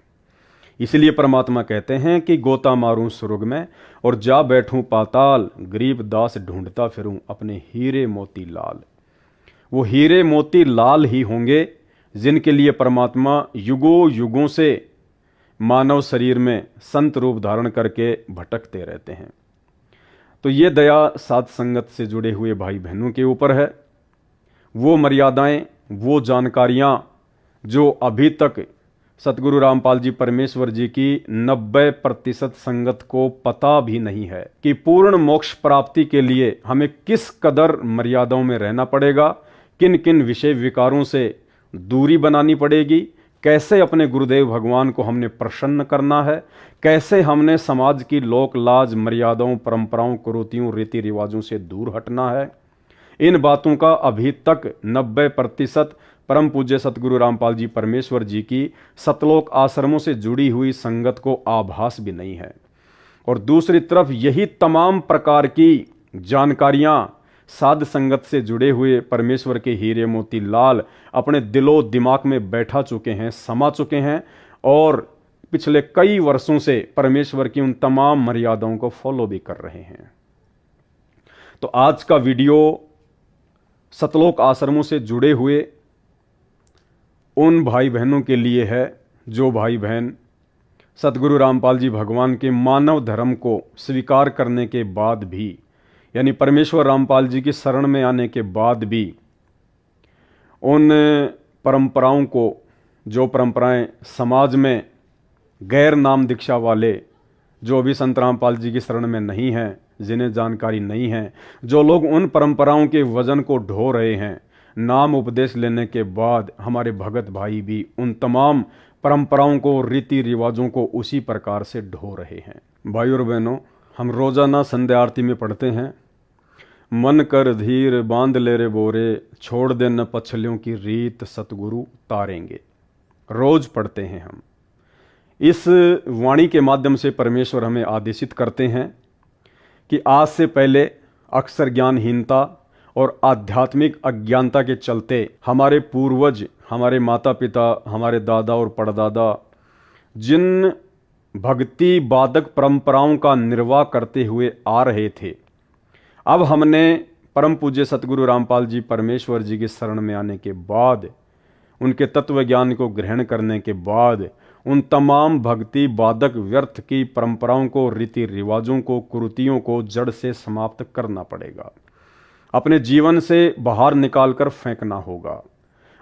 इसलिए परमात्मा कहते हैं कि गोता मारूं स्वर्ग में और जा बैठूं पाताल, गरीब दास ढूंढता फिरूं अपने हीरे मोती लाल। वो हीरे मोती लाल ही होंगे जिनके लिए परमात्मा युगों युगों से मानव शरीर में संत रूप धारण करके भटकते रहते हैं। तो ये दया साध संगत से जुड़े हुए भाई बहनों के ऊपर है। वो मर्यादाएं, वो जानकारियां जो अभी तक सतगुरु रामपाल जी परमेश्वर जी की 90% संगत को पता भी नहीं है कि पूर्ण मोक्ष प्राप्ति के लिए हमें किस कदर मर्यादाओं में रहना पड़ेगा, किन किन विषय विकारों से दूरी बनानी पड़ेगी, कैसे अपने गुरुदेव भगवान को हमने प्रसन्न करना है, कैसे हमने समाज की लोक लाज मर्यादाओं परंपराओं कुरीतियों रीति रिवाजों से दूर हटना है। इन बातों का अभी तक 90% परम पूज्य सतगुरु रामपाल जी परमेश्वर जी की सतलोक आश्रमों से जुड़ी हुई संगत को आभास भी नहीं है। और दूसरी तरफ यही तमाम प्रकार की जानकारियां साध संगत से जुड़े हुए परमेश्वर के हीरे मोती लाल अपने दिलो दिमाग में बैठा चुके हैं, समा चुके हैं और पिछले कई वर्षों से परमेश्वर की उन तमाम मर्यादाओं को फॉलो भी कर रहे हैं। तो आज का वीडियो सतलोक आश्रमों से जुड़े हुए उन भाई बहनों के लिए है जो भाई बहन सतगुरु रामपाल जी भगवान के मानव धर्म को स्वीकार करने के बाद भी, यानी परमेश्वर रामपाल जी की शरण में आने के बाद भी उन परंपराओं को, जो परंपराएं समाज में गैर नाम दीक्षा वाले, जो अभी संत रामपाल जी की शरण में नहीं हैं, जिन्हें जानकारी नहीं है, जो लोग उन परंपराओं के वजन को ढो रहे हैं, नाम उपदेश लेने के बाद हमारे भगत भाई भी उन तमाम परंपराओं को, रीति रिवाजों को उसी प्रकार से ढो रहे हैं। भाई और बहनों, हम रोजाना संध्या आरती में पढ़ते हैं, मन कर धीर बांध ले रे बोरे, छोड़ दे न पछलियों की रीत सतगुरु तारेंगे। रोज पढ़ते हैं हम। इस वाणी के माध्यम से परमेश्वर हमें आदेशित करते हैं कि आज से पहले अक्सर ज्ञानहीनता और आध्यात्मिक अज्ञानता के चलते हमारे पूर्वज, हमारे माता पिता, हमारे दादा और परदादा जिन भक्ति बाधक परंपराओं का निर्वाह करते हुए आ रहे थे, अब हमने परम पूज्य सतगुरु रामपाल जी परमेश्वर जी की शरण में आने के बाद, उनके तत्व ज्ञान को ग्रहण करने के बाद, उन तमाम भक्ति बाधक व्यर्थ की परंपराओं को, रीति रिवाजों को, कुरीतियों को जड़ से समाप्त करना पड़ेगा, अपने जीवन से बाहर निकालकर फेंकना होगा,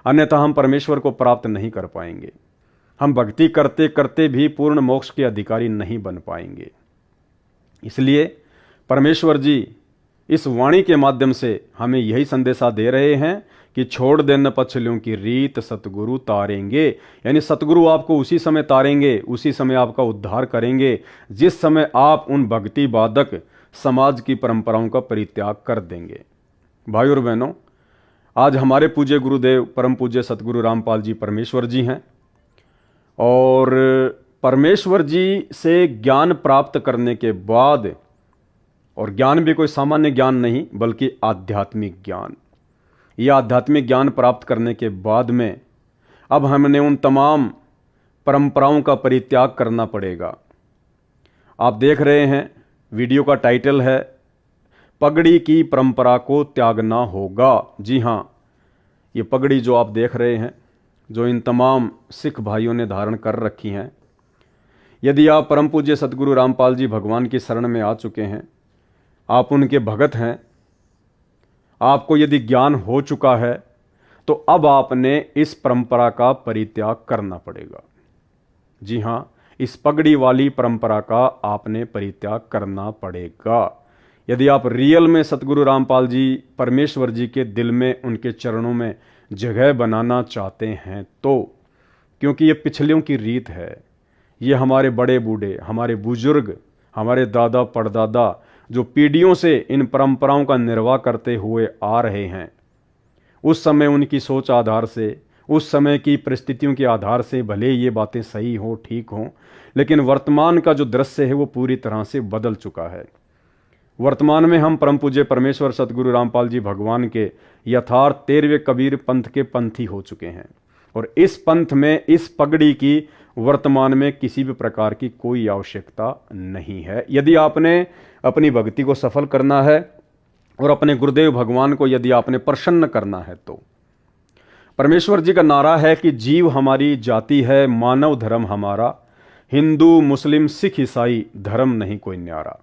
अन्यथा हम परमेश्वर को प्राप्त नहीं कर पाएंगे। हम भक्ति करते करते भी पूर्ण मोक्ष के अधिकारी नहीं बन पाएंगे। इसलिए परमेश्वर जी इस वाणी के माध्यम से हमें यही संदेशा दे रहे हैं कि छोड़ देना पछलियों की रीत सतगुरु तारेंगे, यानी सतगुरु आपको उसी समय तारेंगे, उसी समय आपका उद्धार करेंगे जिस समय आप उन भक्ति बाधक समाज की परंपराओं का परित्याग कर देंगे। भाई और बहनों, आज हमारे पूज्य गुरुदेव परम पूज्य सतगुरु रामपाल जी परमेश्वर जी हैं और परमेश्वर जी से ज्ञान प्राप्त करने के बाद, और ज्ञान भी कोई सामान्य ज्ञान नहीं बल्कि आध्यात्मिक ज्ञान, यह आध्यात्मिक ज्ञान प्राप्त करने के बाद में अब हमने उन तमाम परंपराओं का परित्याग करना पड़ेगा। आप देख रहे हैं वीडियो का टाइटल है पगड़ी की परंपरा को त्यागना होगा। जी हाँ, ये पगड़ी जो आप देख रहे हैं, जो इन तमाम सिख भाइयों ने धारण कर रखी हैं, यदि आप परम पूज्य सतगुरु रामपाल जी भगवान की शरण में आ चुके हैं, आप उनके भगत हैं, आपको यदि ज्ञान हो चुका है, तो अब आपने इस परंपरा का परित्याग करना पड़ेगा। जी हाँ, इस पगड़ी वाली परंपरा का आपने परित्याग करना पड़ेगा यदि आप रियल में सतगुरु रामपाल जी परमेश्वर जी के दिल में, उनके चरणों में जगह बनाना चाहते हैं तो। क्योंकि ये पिछलियों की रीत है, ये हमारे बड़े बूढ़े, हमारे बुजुर्ग, हमारे दादा परदादा जो पीढ़ियों से इन परंपराओं का निर्वाह करते हुए आ रहे हैं, उस समय उनकी सोच आधार से, उस समय की परिस्थितियों के आधार से भले ये बातें सही हों, ठीक हों, लेकिन वर्तमान का जो दृश्य है वो पूरी तरह से बदल चुका है। वर्तमान में हम परम पूज्य परमेश्वर सतगुरु रामपाल जी भगवान के यथार्थ 13वें कबीर पंथ के पंथी हो चुके हैं और इस पंथ में इस पगड़ी की वर्तमान में किसी भी प्रकार की कोई आवश्यकता नहीं है। यदि आपने अपनी भक्ति को सफल करना है और अपने गुरुदेव भगवान को यदि आपने प्रसन्न करना है तो परमेश्वर जी का नारा है कि जीव हमारी जाति है, मानव धर्म हमारा, हिंदू मुस्लिम सिख ईसाई धर्म नहीं कोई न्यारा।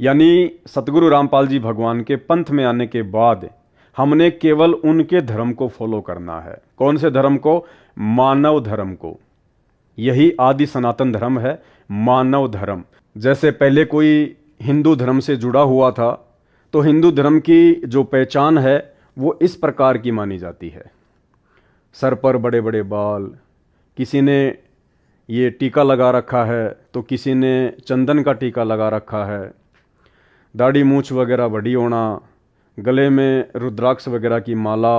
यानी सतगुरु रामपाल जी भगवान के पंथ में आने के बाद हमने केवल उनके धर्म को फॉलो करना है। कौन से धर्म को? मानव धर्म को। यही आदि सनातन धर्म है, मानव धर्म। जैसे पहले कोई हिंदू धर्म से जुड़ा हुआ था तो हिंदू धर्म की जो पहचान है वो इस प्रकार की मानी जाती है, सर पर बड़े बड़े बाल, किसी ने ये टीका लगा रखा है तो किसी ने चंदन का टीका लगा रखा है, दाढ़ी मूछ वगैरह बड़ी होना, गले में रुद्राक्ष वगैरह की माला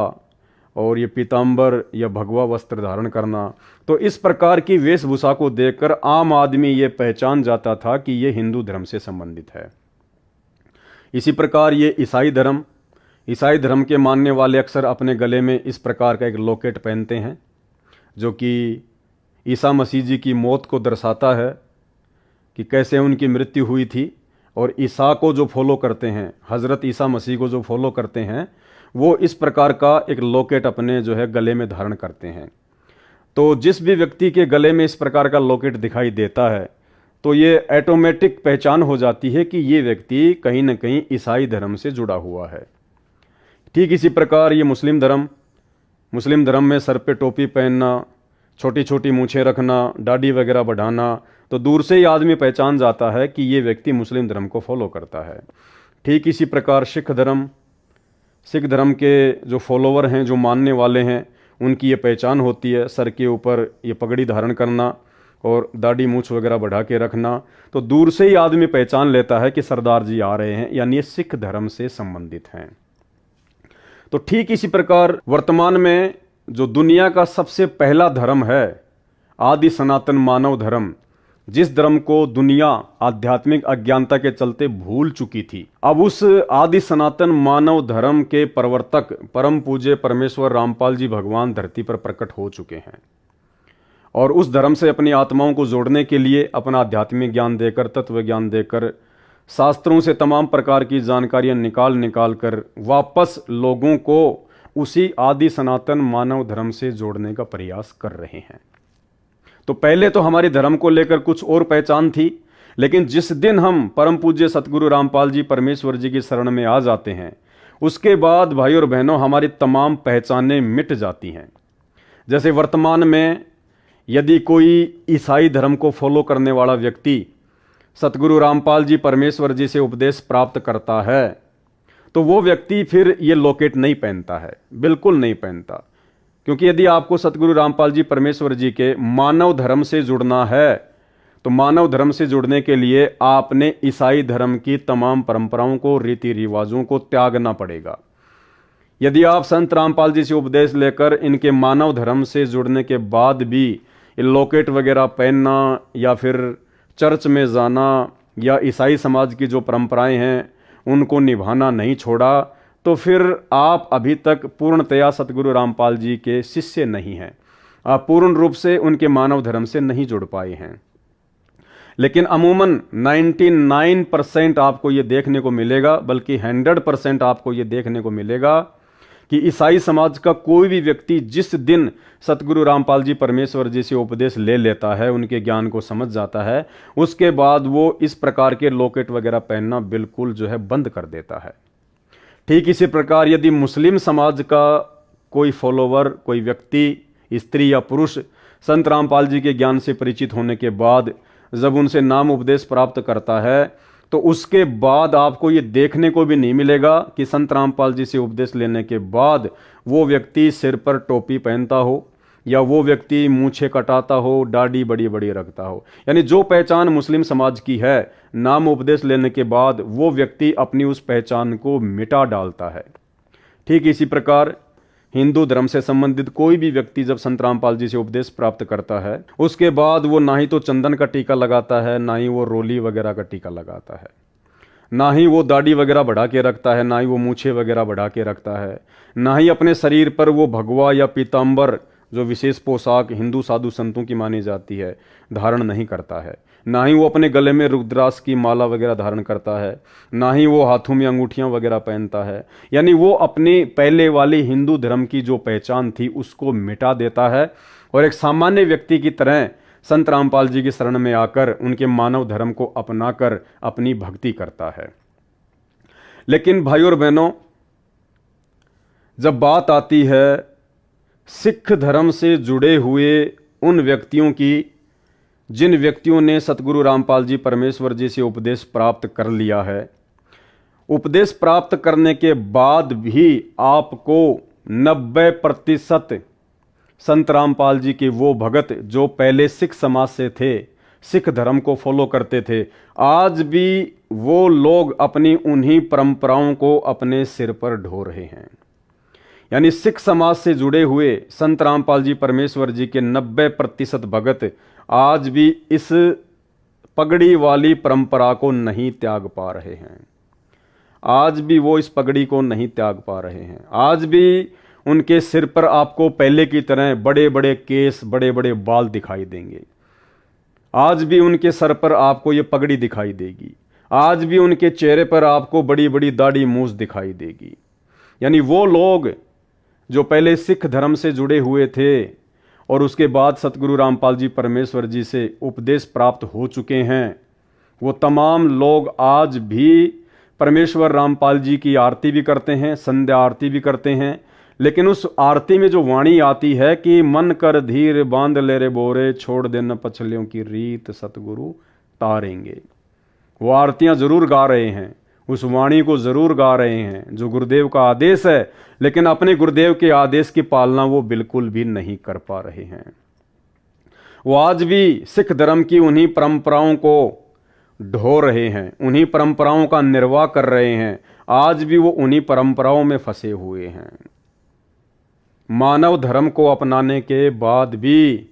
और ये पीतांबर या भगवा वस्त्र धारण करना। तो इस प्रकार की वेशभूषा को देखकर आम आदमी ये पहचान जाता था कि ये हिंदू धर्म से संबंधित है। इसी प्रकार ये ईसाई धर्म के मानने वाले अक्सर अपने गले में इस प्रकार का एक लॉकेट पहनते हैं जो कि ईसा मसीह जी की मौत को दर्शाता है कि कैसे उनकी मृत्यु हुई थी। और ईसा को जो फॉलो करते हैं, हज़रत ईसा मसीह को जो फॉलो करते हैं, वो इस प्रकार का एक लॉकेट अपने जो है गले में धारण करते हैं। तो जिस भी व्यक्ति के गले में इस प्रकार का लॉकेट दिखाई देता है तो ये ऑटोमेटिक पहचान हो जाती है कि ये व्यक्ति कहीं ना कहीं ईसाई धर्म से जुड़ा हुआ है। ठीक इसी प्रकार ये मुस्लिम धर्म में सर पे टोपी पहनना, छोटी छोटी मूछें रखना, दाढ़ी वगैरह बढ़ाना, तो दूर से ही आदमी पहचान जाता है कि ये व्यक्ति मुस्लिम धर्म को फॉलो करता है। ठीक इसी प्रकार सिख धर्म के जो फॉलोवर हैं, जो मानने वाले हैं, उनकी ये पहचान होती है सर के ऊपर ये पगड़ी धारण करना और दाढ़ी मूछ वगैरह बढ़ा के रखना। तो दूर से ही आदमी पहचान लेता है कि सरदार जी आ रहे हैं, यानी ये सिख धर्म से संबंधित हैं। तो ठीक इसी प्रकार वर्तमान में जो दुनिया का सबसे पहला धर्म है, आदि सनातन मानव धर्म, जिस धर्म को दुनिया आध्यात्मिक अज्ञानता के चलते भूल चुकी थी, अब उस आदि सनातन मानव धर्म के प्रवर्तक परम पूज्य परमेश्वर रामपाल जी भगवान धरती पर प्रकट हो चुके हैं और उस धर्म से अपनी आत्माओं को जोड़ने के लिए अपना आध्यात्मिक ज्ञान देकर, तत्व ज्ञान देकर, शास्त्रों से तमाम प्रकार की जानकारियां निकाल कर वापस लोगों को उसी आदि सनातन मानव धर्म से जोड़ने का प्रयास कर रहे हैं। तो पहले तो हमारे धर्म को लेकर कुछ और पहचान थी, लेकिन जिस दिन हम परम पूज्य सतगुरु रामपाल जी परमेश्वर जी की शरण में आ जाते हैं, उसके बाद भाई और बहनों हमारी तमाम पहचानें मिट जाती हैं। जैसे वर्तमान में यदि कोई ईसाई धर्म को फॉलो करने वाला व्यक्ति सतगुरु रामपाल जी परमेश्वर जी से उपदेश प्राप्त करता है, तो वो व्यक्ति फिर ये लॉकेट नहीं पहनता है, बिल्कुल नहीं पहनता। क्योंकि यदि आपको सतगुरु रामपाल जी परमेश्वर जी के मानव धर्म से जुड़ना है, तो मानव धर्म से जुड़ने के लिए आपने ईसाई धर्म की तमाम परंपराओं को, रीति रिवाजों को त्यागना पड़ेगा। यदि आप संत रामपाल जी से उपदेश लेकर इनके मानव धर्म से जुड़ने के बाद भी ये लॉकेट वगैरह पहनना या फिर चर्च में जाना या ईसाई समाज की जो परंपराएं हैं उनको निभाना नहीं छोड़ा, तो फिर आप अभी तक पूर्णतया सतगुरु रामपाल जी के शिष्य नहीं हैं, आप पूर्ण रूप से उनके मानव धर्म से नहीं जुड़ पाए हैं। लेकिन अमूमन 99% आपको ये देखने को मिलेगा, बल्कि 100% आपको ये देखने को मिलेगा कि ईसाई समाज का कोई भी व्यक्ति जिस दिन सतगुरु रामपाल जी परमेश्वर जी से उपदेश ले लेता है, उनके ज्ञान को समझ जाता है, उसके बाद वो इस प्रकार के लॉकेट वगैरह पहनना बिल्कुल जो है बंद कर देता है। ठीक इसी प्रकार यदि मुस्लिम समाज का कोई फॉलोवर, कोई व्यक्ति, स्त्री या पुरुष संत रामपाल जी के ज्ञान से परिचित होने के बाद जब उनसे नाम उपदेश प्राप्त करता है, तो उसके बाद आपको ये देखने को भी नहीं मिलेगा कि संत रामपाल जी से उपदेश लेने के बाद वो व्यक्ति सिर पर टोपी पहनता हो या वो व्यक्ति मूछें कटाता हो, दाढ़ी बड़ी बड़ी रखता हो। यानी जो पहचान मुस्लिम समाज की है, नाम उपदेश लेने के बाद वो व्यक्ति अपनी उस पहचान को मिटा डालता है। ठीक इसी प्रकार हिंदू धर्म से संबंधित कोई भी व्यक्ति जब संत रामपाल जी से उपदेश प्राप्त करता है, उसके बाद वो ना ही तो चंदन का टीका लगाता है, ना ही वो रोली वगैरह का टीका लगाता है, ना ही वो दाढ़ी वगैरह बढ़ा के रखता है, ना ही वो मूछें वगैरह बढ़ा के रखता है, ना ही अपने शरीर पर वो भगवा या पीताम्बर जो विशेष पोशाक हिंदू साधु संतों की मानी जाती है धारण नहीं करता है, ना ही वो अपने गले में रुद्राक्ष की माला वगैरह धारण करता है, ना ही वो हाथों में अंगूठियां वगैरह पहनता है। यानी वो अपनी पहले वाली हिंदू धर्म की जो पहचान थी उसको मिटा देता है और एक सामान्य व्यक्ति की तरह संत रामपाल जी की शरण में आकर उनके मानव धर्म को अपनाकर अपनी भक्ति करता है। लेकिन भाइयों और बहनों, जब बात आती है सिख धर्म से जुड़े हुए उन व्यक्तियों की, जिन व्यक्तियों ने सतगुरु रामपाल जी परमेश्वर जी से उपदेश प्राप्त कर लिया है, उपदेश प्राप्त करने के बाद भी आपको 90% संत रामपाल जी के वो भगत जो पहले सिख समाज से थे, सिख धर्म को फॉलो करते थे, आज भी वो लोग अपनी उन्हीं परंपराओं को अपने सिर पर ढो रहे हैं। यानी सिख समाज से जुड़े हुए संत रामपाल जी परमेश्वर जी के 90% भगत आज भी इस पगड़ी वाली परंपरा को नहीं त्याग पा रहे हैं। आज भी वो इस पगड़ी को नहीं त्याग पा रहे हैं। आज भी उनके सिर पर आपको पहले की तरह बड़े बड़े केस, बड़े बड़े बाल दिखाई देंगे। आज भी उनके सर पर आपको ये पगड़ी दिखाई देगी। आज भी उनके चेहरे पर आपको बड़ी बड़ी दाढ़ी मूछ दिखाई देगी। यानी वो लोग जो पहले सिख धर्म से जुड़े हुए थे और उसके बाद सतगुरु रामपाल जी परमेश्वर जी से उपदेश प्राप्त हो चुके हैं, वो तमाम लोग आज भी परमेश्वर रामपाल जी की आरती भी करते हैं, संध्या आरती भी करते हैं। लेकिन उस आरती में जो वाणी आती है कि मन कर धीर बांध ले रे बोरे, छोड़ देना पछलियों की रीत सतगुरु तारेंगे, वो आरतियां जरूर गा रहे हैं, उस वाणी को जरूर गा रहे हैं जो गुरुदेव का आदेश है, लेकिन अपने गुरुदेव के आदेश की पालना वो बिल्कुल भी नहीं कर पा रहे हैं। वो आज भी सिख धर्म की उन्हीं परंपराओं को ढो रहे हैं, उन्हीं परंपराओं का निर्वाह कर रहे हैं। आज भी वो उन्हीं परंपराओं में फंसे हुए हैं। मानव धर्म को अपनाने के बाद भी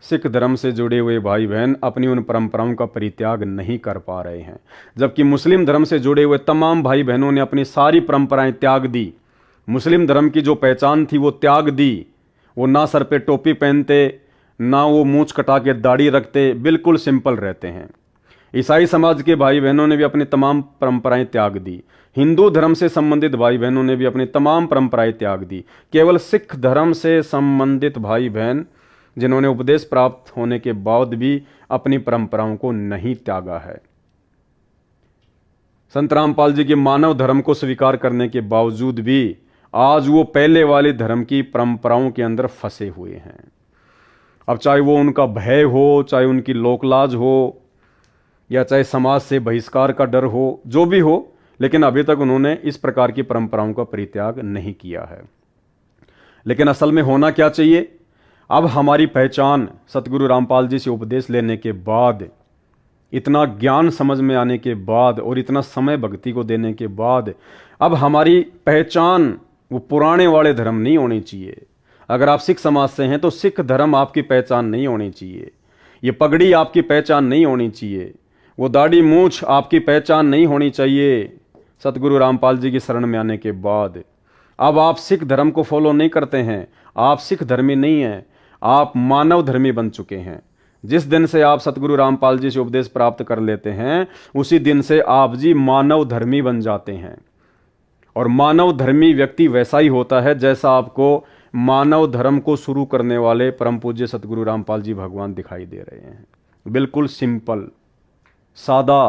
सिख धर्म से जुड़े हुए भाई बहन अपनी उन परंपराओं का परित्याग नहीं कर पा रहे हैं, जबकि मुस्लिम धर्म से जुड़े हुए तमाम भाई बहनों ने अपनी सारी परंपराएं त्याग दी। मुस्लिम धर्म की जो पहचान थी वो त्याग दी। वो ना सर पे टोपी पहनते, ना वो मूंछ कटा के दाढ़ी रखते, बिल्कुल सिंपल रहते हैं। ईसाई समाज के भाई बहनों ने भी अपनी तमाम परंपराएं त्याग दी। हिंदू धर्म से संबंधित भाई बहनों ने भी अपनी तमाम परंपराएं त्याग दी। केवल सिख धर्म से संबंधित भाई बहन जिन्होंने उपदेश प्राप्त होने के बाद भी अपनी परंपराओं को नहीं त्यागा है। संत रामपाल जी के मानव धर्म को स्वीकार करने के बावजूद भी आज वो पहले वाले धर्म की परंपराओं के अंदर फंसे हुए हैं। अब चाहे वो उनका भय हो, चाहे उनकी लोकलाज हो, या चाहे समाज से बहिष्कार का डर हो, जो भी हो, लेकिन अभी तक उन्होंने इस प्रकार की परंपराओं का परित्याग नहीं किया है। लेकिन असल में होना क्या चाहिए? अब हमारी पहचान सतगुरु रामपाल जी से उपदेश लेने के बाद, इतना ज्ञान समझ में आने के बाद और इतना समय भक्ति को देने के बाद, अब हमारी पहचान वो पुराने वाले धर्म नहीं होनी चाहिए। अगर आप सिख समाज से हैं तो सिख धर्म आपकी पहचान नहीं होनी चाहिए। ये पगड़ी आपकी पहचान नहीं होनी चाहिए। वो दाढ़ी मूछ आपकी पहचान नहीं होनी चाहिए। सतगुरु रामपाल जी की शरण में आने के बाद अब आप सिख धर्म को फॉलो नहीं करते हैं, आप सिख धर्मी नहीं हैं, आप मानव धर्मी बन चुके हैं। जिस दिन से आप सतगुरु रामपाल जी से उपदेश प्राप्त कर लेते हैं उसी दिन से आप जी मानव धर्मी बन जाते हैं। और मानव धर्मी व्यक्ति वैसा ही होता है जैसा आपको मानव धर्म को शुरू करने वाले परम पूज्य सतगुरु रामपाल जी भगवान दिखाई दे रहे हैं। बिल्कुल सिंपल, सादा,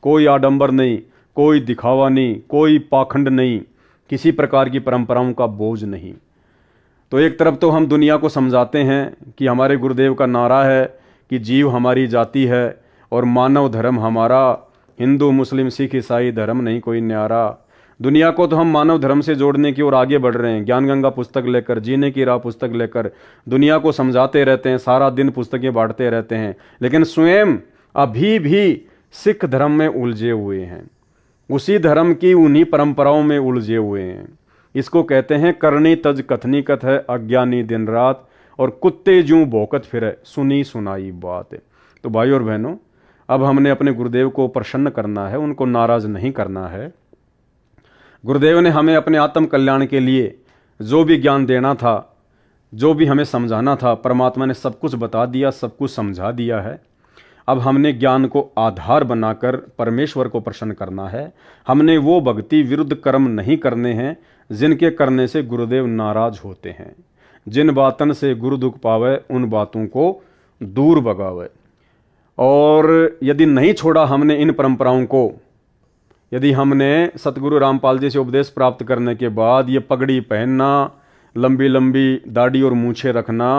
कोई आडंबर नहीं, कोई दिखावा नहीं, कोई पाखंड नहीं, किसी प्रकार की परंपराओं का बोझ नहीं। तो एक तरफ तो हम दुनिया को समझाते हैं कि हमारे गुरुदेव का नारा है कि जीव हमारी जाति है और मानव धर्म हमारा, हिंदू मुस्लिम सिख ईसाई धर्म नहीं कोई न्यारा। दुनिया को तो हम मानव धर्म से जोड़ने की ओर आगे बढ़ रहे हैं। ज्ञान गंगा पुस्तक लेकर, जीने की राह पुस्तक लेकर दुनिया को समझाते रहते हैं, सारा दिन पुस्तकें बांटते रहते हैं, लेकिन स्वयं अभी भी सिख धर्म में उलझे हुए हैं, उसी धर्म की उन्हीं परंपराओं में उलझे हुए हैं। इसको कहते हैं करनी तज कथनी कथ है, अज्ञानी दिन रात, और कुत्ते जूं भौंकत फिरे, सुनी सुनाई बात। तो भाई और बहनों, अब हमने अपने गुरुदेव को प्रसन्न करना है, उनको नाराज नहीं करना है। गुरुदेव ने हमें अपने आत्म कल्याण के लिए जो भी ज्ञान देना था, जो भी हमें समझाना था, परमात्मा ने सब कुछ बता दिया, सब कुछ समझा दिया है। अब हमने ज्ञान को आधार बनाकर परमेश्वर को प्रसन्न करना है। हमने वो भक्ति विरुद्ध कर्म नहीं करने हैं जिनके करने से गुरुदेव नाराज होते हैं। जिन बातन से गुरु दुख पावे उन बातों को दूर भगावे। और यदि नहीं छोड़ा हमने इन परंपराओं को, यदि हमने सतगुरु रामपाल जी से उपदेश प्राप्त करने के बाद ये पगड़ी पहनना, लंबी लंबी दाढ़ी और मूछें रखना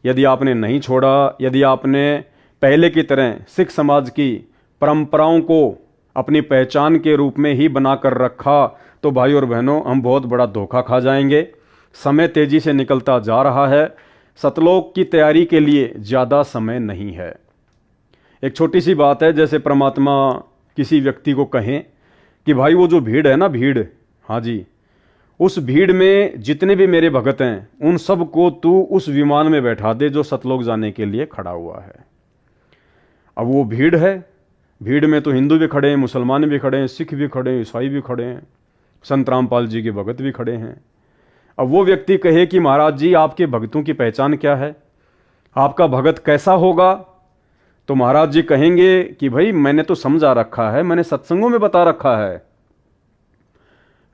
यदि आपने नहीं छोड़ा, यदि आपने पहले की तरह सिख समाज की परंपराओं को अपनी पहचान के रूप में ही बनाकर रखा, तो भाई और बहनों हम बहुत बड़ा धोखा खा जाएंगे। समय तेजी से निकलता जा रहा है, सतलोक की तैयारी के लिए ज़्यादा समय नहीं है। एक छोटी सी बात है, जैसे परमात्मा किसी व्यक्ति को कहें कि भाई वो जो भीड़ है ना, भीड़, हाँ जी, उस भीड़ में जितने भी मेरे भगत हैं उन सब को तू उस विमान में बैठा दे जो सतलोक जाने के लिए खड़ा हुआ है। अब वो भीड़ है, भीड़ में तो हिंदू भी खड़े हैं, मुसलमान भी खड़े हैं, सिख भी खड़े हैं, ईसाई भी खड़े हैं, संत रामपाल जी के भगत भी खड़े हैं। अब वो व्यक्ति कहे कि महाराज जी आपके भक्तों की पहचान क्या है, आपका भगत कैसा होगा, तो महाराज जी कहेंगे कि भाई मैंने तो समझा रखा है, मैंने सत्संगों में बता रखा है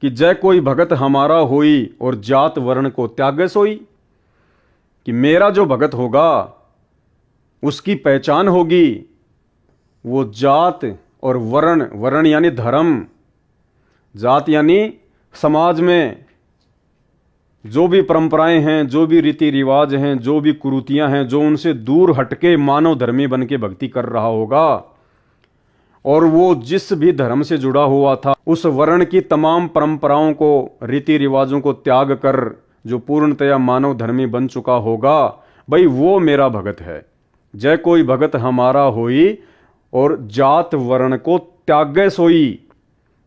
कि जय कोई भगत हमारा होई और जात वर्ण को त्यागे सोई, कि मेरा जो भगत होगा उसकी पहचान होगी वो जात और वर्ण, वर्ण यानी धर्म, जात यानी समाज में जो भी परंपराएं हैं, जो भी रीति रिवाज हैं, जो भी कुरीतियां हैं, जो उनसे दूर हटके मानव धर्मी बन के भक्ति कर रहा होगा, और वो जिस भी धर्म से जुड़ा हुआ था उस वर्ण की तमाम परंपराओं को, रीति रिवाजों को त्याग कर जो पूर्णतया मानव धर्मी बन चुका होगा, भाई वो मेरा भगत है। जय कोई भगत हमारा होई और जात वर्ण को त्यागे सोई,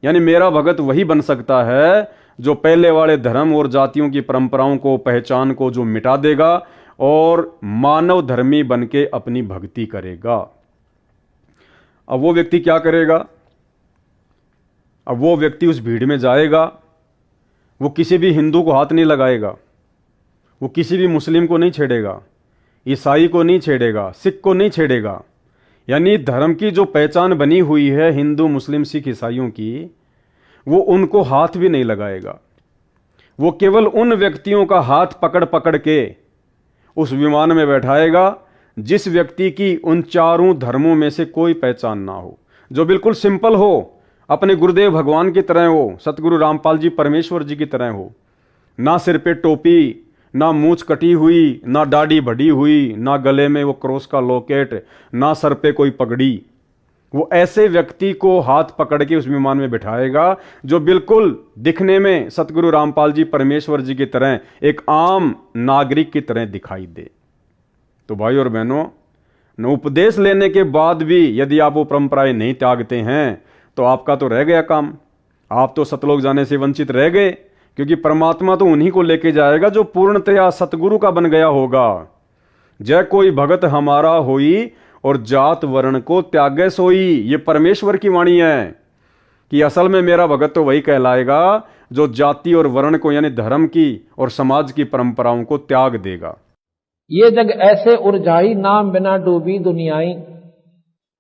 यानी मेरा भगत वही बन सकता है जो पहले वाले धर्म और जातियों की परंपराओं को, पहचान को जो मिटा देगा और मानव धर्मी बन के अपनी भक्ति करेगा। अब वो व्यक्ति क्या करेगा? अब वो व्यक्ति उस भीड़ में जाएगा, वो किसी भी हिंदू को हाथ नहीं लगाएगा, वो किसी भी मुस्लिम को नहीं छेड़ेगा, ईसाई को नहीं छेड़ेगा, सिख को नहीं छेड़ेगा। यानी धर्म की जो पहचान बनी हुई है हिंदू, मुस्लिम, सिख, ईसाइयों की, वो उनको हाथ भी नहीं लगाएगा। वो केवल उन व्यक्तियों का हाथ पकड़ पकड़ के उस विमान में बैठाएगा जिस व्यक्ति की उन चारों धर्मों में से कोई पहचान ना हो, जो बिल्कुल सिंपल हो, अपने गुरुदेव भगवान की तरह हो, सतगुरु रामपाल जी परमेश्वर जी की तरह हो। ना सिर पे टोपी, ना मूंछ कटी हुई, ना दाढ़ी बढ़ी हुई, ना गले में वो क्रॉस का लॉकेट, ना सर पे कोई पगड़ी। वो ऐसे व्यक्ति को हाथ पकड़ के उस विमान में बिठाएगा जो बिल्कुल दिखने में सतगुरु रामपाल जी परमेश्वर जी की तरह एक आम नागरिक की तरह दिखाई दे। तो भाई और बहनों, न उपदेश लेने के बाद भी यदि आप वो परंपराएं नहीं त्यागते हैं तो आपका तो रह गया काम। आप तो सतलोक जाने से वंचित रह गए, क्योंकि परमात्मा तो उन्हीं को लेके जाएगा जो पूर्णतया सतगुरु का बन गया होगा। जय कोई भगत हमारा होई और जात वर्ण को त्यागे सोई। ये परमेश्वर की वाणी है कि असल में मेरा भगत तो वही कहलाएगा जो जाति और वर्ण को, यानी धर्म की और समाज की परंपराओं को त्याग देगा। ये जग ऐसे उर्जाई, नाम बिना डूबी दुनियाई।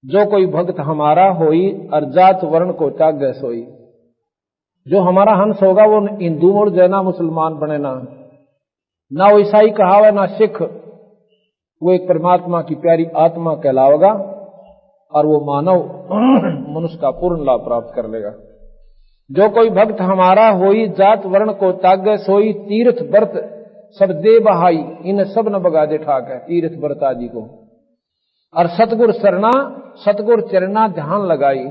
जो कोई भक्त हमारा होई और जात वर्ण को त्यागे सोई। जो हमारा हंस होगा वो हिंदू और जैना मुसलमान बने ना वो ईसाई कहावे ना सिख, वो एक परमात्मा की प्यारी आत्मा कहलावेगा और वो मानव मनुष्य का पूर्ण लाभ प्राप्त कर लेगा। जो कोई भक्त हमारा होई जात वर्ण को त्यागे सोई। तीर्थ व्रत सब दे बहाई, इन सब न बगा दे ठाक है। तीर्थ व्रत आदि को और सतगुर शरणा, सतगुर चरणा ध्यान लगाई।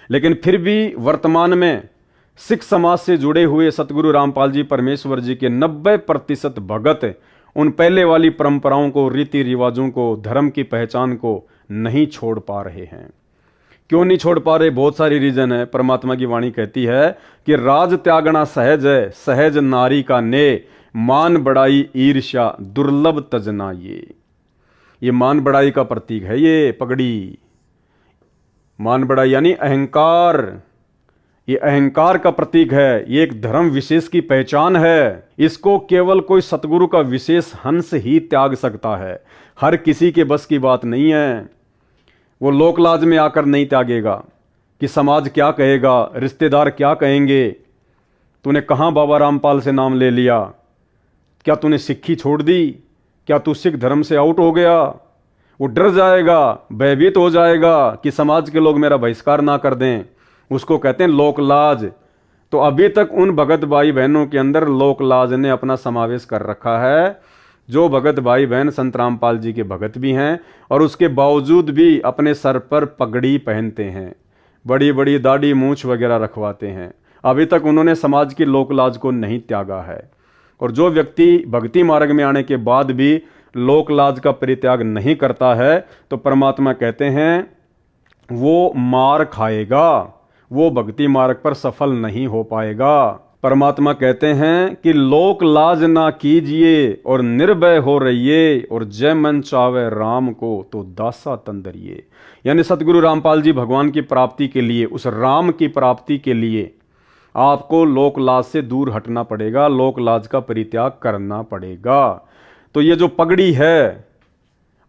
लेकिन फिर भी वर्तमान में सिख समाज से जुड़े हुए सतगुरु रामपाल जी परमेश्वर जी के 90% भगत उन पहले वाली परंपराओं को, रीति रिवाजों को, धर्म की पहचान को नहीं छोड़ पा रहे हैं। क्यों नहीं छोड़ पा रहे? बहुत सारी रीजन है। परमात्मा की वाणी कहती है कि राज त्यागना सहज है, सहज नारी का ने, मान बढ़ाई ईर्ष्या दुर्लभ तजना। ये मान बढ़ाई का प्रतीक है। ये पगड़ी मान बढ़ाई यानी अहंकार, ये अहंकार का प्रतीक है। ये एक धर्म विशेष की पहचान है। इसको केवल कोई सतगुरु का विशेष हंस ही त्याग सकता है। हर किसी के बस की बात नहीं है। वो लोकलाज में आकर नहीं त्यागेगा कि समाज क्या कहेगा, रिश्तेदार क्या कहेंगे, तूने कहाँ बाबा रामपाल से नाम ले लिया, क्या तूने सिक्खी छोड़ दी, क्या तू सिख धर्म से आउट हो गया। वो डर जाएगा, भयभीत हो जाएगा कि समाज के लोग मेरा बहिष्कार ना कर दें। उसको कहते हैं लोकलाज। तो अभी तक उन भगत भाई बहनों के अंदर लोकलाज ने अपना समावेश कर रखा है। जो भगत भाई बहन संत रामपाल जी के भगत भी हैं और उसके बावजूद भी अपने सर पर पगड़ी पहनते हैं, बड़ी बड़ी दाढ़ी मूंछ वगैरह रखवाते हैं, अभी तक उन्होंने समाज की लोकलाज को नहीं त्यागा है। और जो व्यक्ति भक्ति मार्ग में आने के बाद भी लोकलाज का परित्याग नहीं करता है तो परमात्मा कहते हैं वो मार खाएगा, वो भक्ति मार्ग पर सफल नहीं हो पाएगा। परमात्मा कहते हैं कि लोक लाज ना कीजिए और निर्भय हो रहिए और जय मन चावे राम को तो दासा तंदरिए। यानी सतगुरु रामपाल जी भगवान की प्राप्ति के लिए, उस राम की प्राप्ति के लिए आपको लोक लाज से दूर हटना पड़ेगा, लोक लाज का परित्याग करना पड़ेगा। तो ये जो पगड़ी है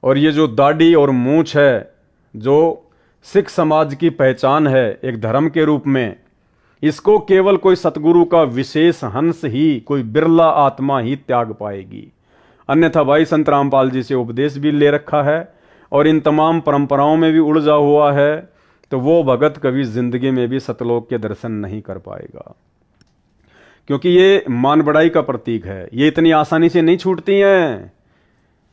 और ये जो दाढ़ी और मूंछ है, जो सिख समाज की पहचान है एक धर्म के रूप में, इसको केवल कोई सतगुरु का विशेष हंस ही, कोई बिरला आत्मा ही त्याग पाएगी। अन्यथा भाई संत रामपाल जी से उपदेश भी ले रखा है और इन तमाम परंपराओं में भी उलझा हुआ है, तो वो भगत कभी जिंदगी में भी सतलोक के दर्शन नहीं कर पाएगा। क्योंकि ये मान बढ़ाई का प्रतीक है, ये इतनी आसानी से नहीं छूटती हैं।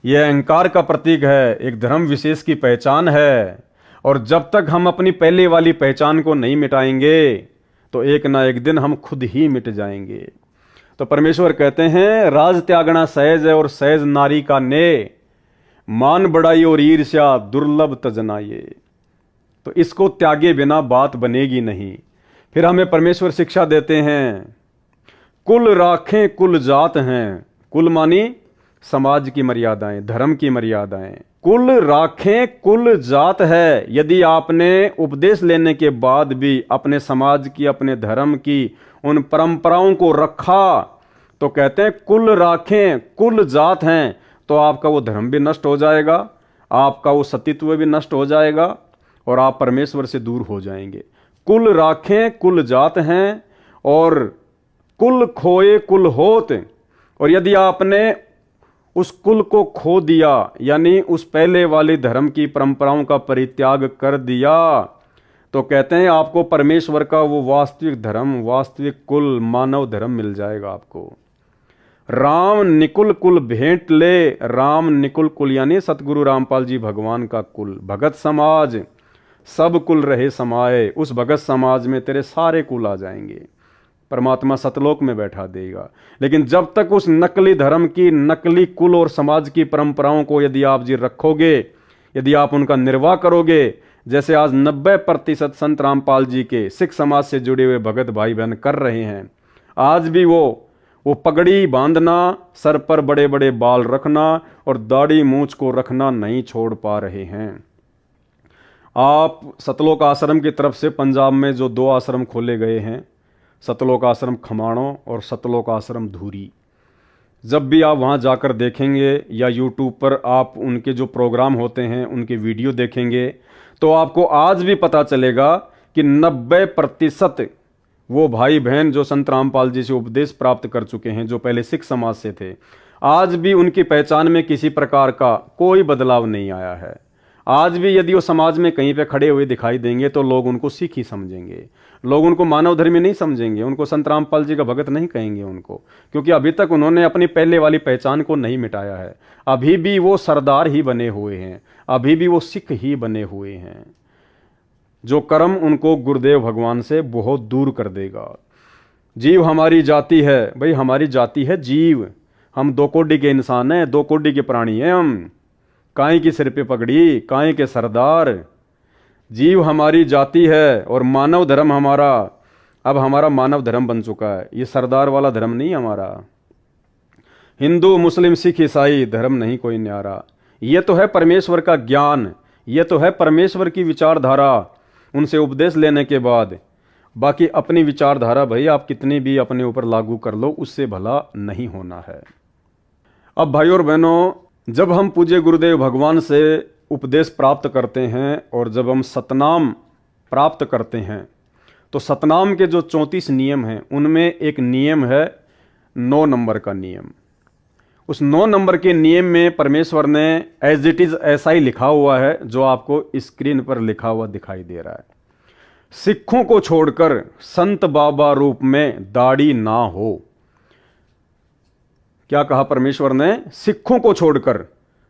ये अहंकार का प्रतीक है, एक धर्म विशेष की पहचान है। और जब तक हम अपनी पहले वाली पहचान को नहीं मिटाएंगे तो एक ना एक दिन हम खुद ही मिट जाएंगे। तो परमेश्वर कहते हैं राज त्यागना सहज है और सहज नारी का ने, मान बढ़ाई और ईर्ष्या दुर्लभ तजना। ये तो इसको त्यागे बिना बात बनेगी नहीं। फिर हमें परमेश्वर शिक्षा देते हैं, कुल राखें कुल जात हैं। कुल मानी समाज की मर्यादाएं, धर्म की मर्यादाएं। कुल राखें कुल जात है। यदि आपने उपदेश लेने के बाद भी अपने समाज की, अपने धर्म की उन परंपराओं को रखा, तो कहते हैं कुल राखें कुल जात हैं, तो आपका वो धर्म भी नष्ट हो जाएगा, आपका वो सतीत्व भी नष्ट हो जाएगा और आप परमेश्वर से दूर हो जाएंगे। कुल राखें कुल जात हैं और कुल खोए कुल होत। और यदि आपने उस कुल को खो दिया, यानी उस पहले वाली धर्म की परंपराओं का परित्याग कर दिया, तो कहते हैं आपको परमेश्वर का वो वास्तविक धर्म, वास्तविक कुल, मानव धर्म मिल जाएगा आपको। राम निकुल कुल भेंट ले। राम निकुल कुल यानी सतगुरु रामपाल जी भगवान का कुल, भगत समाज, सब कुल रहे समाये। उस भगत समाज में तेरे सारे कुल आ जाएंगे, परमात्मा सतलोक में बैठा देगा। लेकिन जब तक उस नकली धर्म की, नकली कुल और समाज की परंपराओं को यदि आप जी रखोगे, यदि आप उनका निर्वाह करोगे, जैसे आज 90% संत रामपाल जी के सिख समाज से जुड़े हुए भगत भाई बहन कर रहे हैं, आज भी वो पगड़ी बांधना, सर पर बड़े बड़े बाल रखना और दाढ़ी मूंछ को रखना नहीं छोड़ पा रहे हैं। आप सतलोक आश्रम की तरफ से पंजाब में जो 2 आश्रम खोले गए हैं, सतलोक आश्रम खमाणों और सतलोक आश्रम धूरी, जब भी आप वहाँ जाकर देखेंगे या यूट्यूब पर आप उनके जो प्रोग्राम होते हैं उनके वीडियो देखेंगे, तो आपको आज भी पता चलेगा कि 90% वो भाई बहन जो संत रामपाल जी से उपदेश प्राप्त कर चुके हैं, जो पहले सिख समाज से थे, आज भी उनकी पहचान में किसी प्रकार का कोई बदलाव नहीं आया है। आज भी यदि वो समाज में कहीं पे खड़े हुए दिखाई देंगे तो लोग उनको सिख ही समझेंगे, लोग उनको मानव धर्मी नहीं समझेंगे, उनको संत रामपाल जी का भगत नहीं कहेंगे उनको, क्योंकि अभी तक उन्होंने अपनी पहले वाली पहचान को नहीं मिटाया है। अभी भी वो सरदार ही बने हुए हैं, अभी भी वो सिख ही बने हुए हैं। जो कर्म उनको गुरुदेव भगवान से बहुत दूर कर देगा। जीव हमारी जाति है, भाई हमारी जाति है जीव, हम 2 कोटि के इंसान हैं, 2 कोटि के प्राणी हैं हम। काहे की सिर पे पगड़ी, काहे के सरदार। जीव हमारी जाति है और मानव धर्म हमारा, अब हमारा मानव धर्म बन चुका है, ये सरदार वाला धर्म नहीं हमारा। हिंदू मुस्लिम सिख ईसाई धर्म नहीं कोई न्यारा। ये तो है परमेश्वर का ज्ञान, ये तो है परमेश्वर की विचारधारा, उनसे उपदेश लेने के बाद। बाकी अपनी विचारधारा भाई आप कितनी भी अपने ऊपर लागू कर लो, उससे भला नहीं होना है। अब भाई और बहनों, जब हम पूज्य गुरुदेव भगवान से उपदेश प्राप्त करते हैं और जब हम सतनाम प्राप्त करते हैं, तो सतनाम के जो 34 नियम हैं उनमें एक नियम है 9 नंबर का नियम। उस 9 नंबर के नियम में परमेश्वर ने एज इट इज ऐसा ही लिखा हुआ है जो आपको स्क्रीन पर लिखा हुआ दिखाई दे रहा है। सिखों को छोड़कर संत बाबा रूप में दाढ़ी ना हो। क्या कहा परमेश्वर ने? सिखों को छोड़कर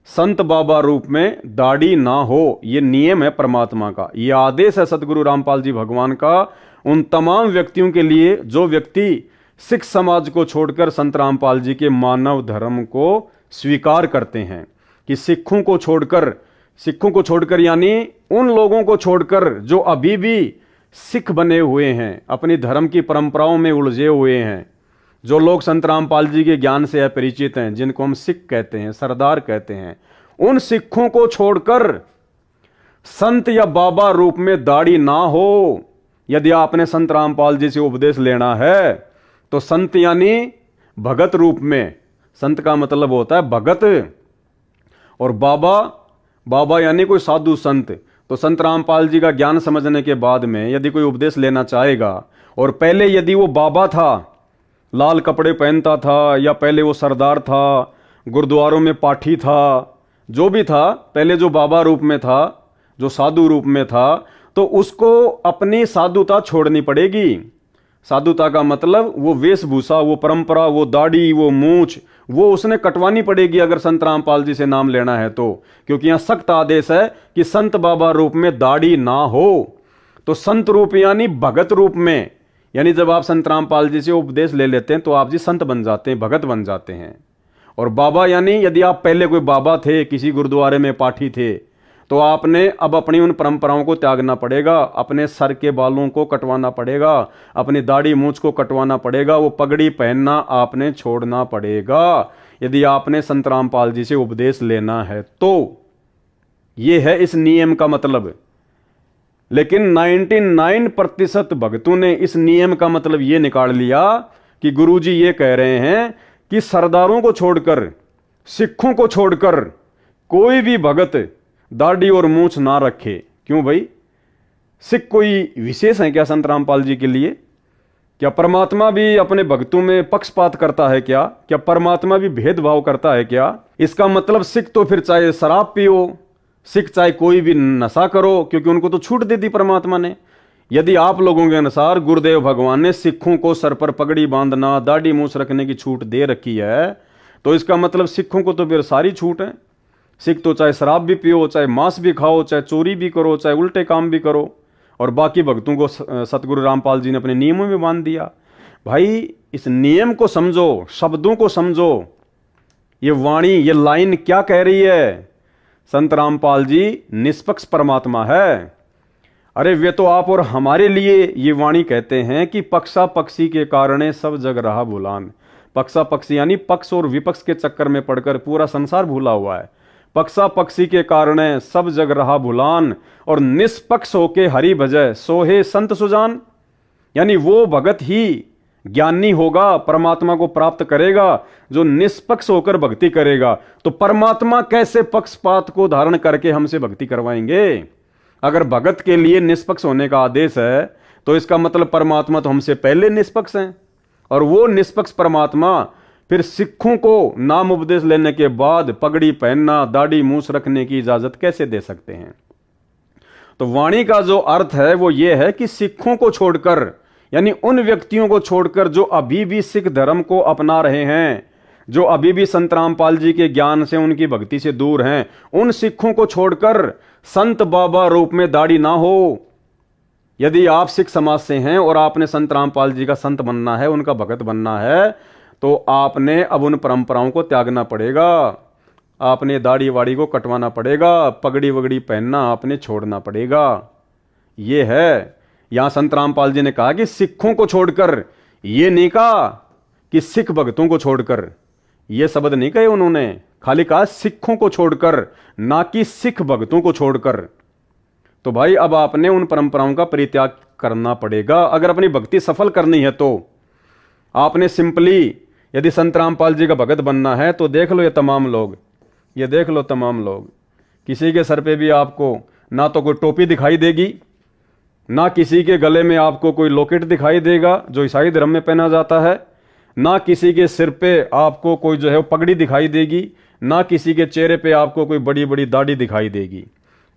संत बाबा रूप में दाढ़ी ना हो। ये नियम है परमात्मा का, ये आदेश है सतगुरु रामपाल जी भगवान का उन तमाम व्यक्तियों के लिए जो व्यक्ति सिख समाज को छोड़कर संत रामपाल जी के मानव धर्म को स्वीकार करते हैं। कि सिखों को छोड़कर यानी उन लोगों को छोड़कर जो अभी भी सिख बने हुए हैं, अपनी धर्म की परंपराओं में उलझे हुए हैं, जो लोग संत रामपाल जी के ज्ञान से अपरिचित हैं, जिनको हम सिख कहते हैं, सरदार कहते हैं, उन सिखों को छोड़कर संत या बाबा रूप में दाढ़ी ना हो। यदि आपने संत रामपाल जी से उपदेश लेना है तो संत यानी भगत रूप में, संत का मतलब होता है भगत, और बाबा यानी कोई साधु संत। तो संत रामपाल जी का ज्ञान समझने के बाद में यदि कोई उपदेश लेना चाहेगा और पहले यदि वो बाबा था, लाल कपड़े पहनता था, या पहले वो सरदार था, गुरुद्वारों में पाठी था, जो भी था, पहले जो बाबा रूप में था, जो साधु रूप में था, तो उसको अपनी साधुता छोड़नी पड़ेगी। साधुता का मतलब वो वेशभूषा, वो परंपरा, वो दाढ़ी, वो मूछ, वो उसने कटवानी पड़ेगी अगर संत रामपाल जी से नाम लेना है तो। क्योंकि यहां सख्त आदेश है कि संत बाबा रूप में दाढ़ी ना हो। तो संत रूप यानी भगत रूप में, यानी जब आप संत रामपाल जी से उपदेश ले लेते हैं तो आप जी संत बन जाते हैं, भगत बन जाते हैं। और बाबा यानी यदि आप पहले कोई बाबा थे, किसी गुरुद्वारे में पाठी थे, तो आपने अब अपनी उन परंपराओं को त्यागना पड़ेगा, अपने सर के बालों को कटवाना पड़ेगा, अपनी दाढ़ी मूंछ को कटवाना पड़ेगा, वो पगड़ी पहनना आपने छोड़ना पड़ेगा यदि आपने संत रामपाल जी से उपदेश लेना है तो। ये है इस नियम का मतलब। लेकिन 99% भक्तों ने इस नियम का मतलब ये निकाल लिया कि गुरुजी ये कह रहे हैं कि सरदारों को छोड़कर, सिखों को छोड़कर कोई भी भगत दाढ़ी और मूंछ ना रखे। क्यों भाई, सिख कोई विशेष है क्या संत रामपाल जी के लिए? क्या परमात्मा भी अपने भक्तों में पक्षपात करता है क्या? क्या परमात्मा भी भेदभाव करता है क्या? इसका मतलब सिख तो फिर चाहे शराब पियो, सिख चाहे कोई भी नशा करो, क्योंकि उनको तो छूट दे दी परमात्मा ने। यदि आप लोगों के अनुसार गुरुदेव भगवान ने सिखों को सर पर पगड़ी बांधना, दाढ़ी मूंछ रखने की छूट दे रखी है, तो इसका मतलब सिखों को तो फिर सारी छूट है। सिख तो चाहे शराब भी पियो, चाहे मांस भी खाओ, चाहे चोरी भी करो, चाहे उल्टे काम भी करो, और बाकी भक्तों को सतगुरु रामपाल जी ने अपने नियमों में बांध दिया। भाई इस नियम को समझो, शब्दों को समझो, ये वाणी, ये लाइन क्या कह रही है? संत रामपाल जी निष्पक्ष परमात्मा है। अरे वे तो आप और हमारे लिए ये वाणी कहते हैं कि पक्षा पक्षी के कारण सब जग रहा भूलान। पक्षा पक्षी यानी पक्ष और विपक्ष के चक्कर में पड़कर पूरा संसार भूला हुआ है। पक्षा पक्षी के कारण सब जग रहा भूलान, और निष्पक्ष होके हरि भजय सोहे संत सुजान। यानी वो भगत ही ज्ञानी होगा, परमात्मा को प्राप्त करेगा जो निष्पक्ष होकर भक्ति करेगा। तो परमात्मा कैसे पक्षपात को धारण करके हमसे भक्ति करवाएंगे? अगर भगत के लिए निष्पक्ष होने का आदेश है तो इसका मतलब परमात्मा तो हमसे पहले निष्पक्ष हैं, और वो निष्पक्ष परमात्मा फिर सिखों को नाम उपदेश लेने के बाद पगड़ी पहनना, दाढ़ी मूंछ रखने की इजाजत कैसे दे सकते हैं? तो वाणी का जो अर्थ है वो ये है कि सिखों को छोड़कर, यानी उन व्यक्तियों को छोड़कर जो अभी भी सिख धर्म को अपना रहे हैं, जो अभी भी संत रामपाल जी के ज्ञान से, उनकी भक्ति से दूर हैं, उन सिखों को छोड़कर संत बाबा रूप में दाढ़ी ना हो। यदि आप सिख समाज से हैं और आपने संत रामपाल जी का संत बनना है, उनका भगत बनना है, तो आपने अब उन परंपराओं को त्यागना पड़ेगा। आपने दाढ़ी वाड़ी को कटवाना पड़ेगा, पगड़ी वगड़ी पहनना आपने छोड़ना पड़ेगा। ये है, यहां संत रामपाल जी ने कहा कि सिखों को छोड़कर, ये नहीं कहा कि सिख भक्तों को छोड़कर, ये शब्द नहीं कहे उन्होंने, खाली कहा सिखों को छोड़कर, ना कि सिख भक्तों को छोड़कर। तो भाई अब आपने उन परंपराओं का परित्याग करना पड़ेगा अगर अपनी भक्ति सफल करनी है। तो आपने सिंपली यदि संत रामपाल जी का भगत बनना है तो देख लो ये तमाम लोग, ये देख लो तमाम लोग, किसी के सर पे भी आपको ना तो कोई टोपी दिखाई देगी, ना किसी के गले में आपको कोई लॉकेट दिखाई देगा जो ईसाई धर्म में पहना जाता है, ना किसी के सिर पे आपको कोई जो है वो पगड़ी दिखाई देगी, ना किसी के चेहरे पे आपको कोई बड़ी बड़ी दाढ़ी दिखाई देगी।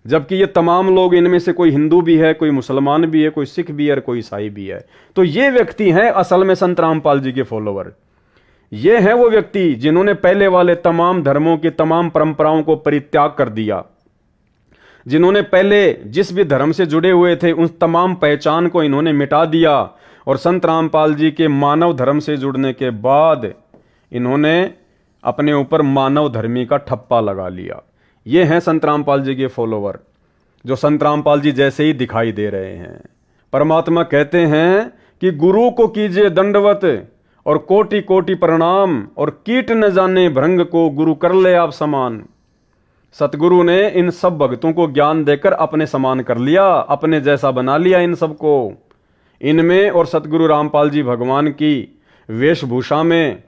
जबकि ये तमाम लोग, इनमें से कोई हिंदू भी है, कोई मुसलमान भी है, कोई सिख भी है और कोई ईसाई भी है। तो ये व्यक्ति हैं असल में संत रामपाल जी के फॉलोवर। ये हैं वो व्यक्ति जिन्होंने पहले वाले तमाम धर्मों की तमाम परंपराओं को परित्याग कर दिया, जिन्होंने पहले जिस भी धर्म से जुड़े हुए थे उन तमाम पहचान को इन्होंने मिटा दिया, और संत रामपाल जी के मानव धर्म से जुड़ने के बाद इन्होंने अपने ऊपर मानव धर्मी का ठप्पा लगा लिया। ये हैं संत रामपाल जी के फॉलोवर, जो संत रामपाल जी जैसे ही दिखाई दे रहे हैं। परमात्मा कहते हैं कि गुरु को कीजिए दंडवत और कोटि कोटि प्रणाम, और कीट न जाने भृंग को गुरु कर ले आप समान। सतगुरु ने इन सब भक्तों को ज्ञान देकर अपने समान कर लिया, अपने जैसा बना लिया इन सबको। इनमें और सतगुरु रामपाल जी भगवान की वेशभूषा में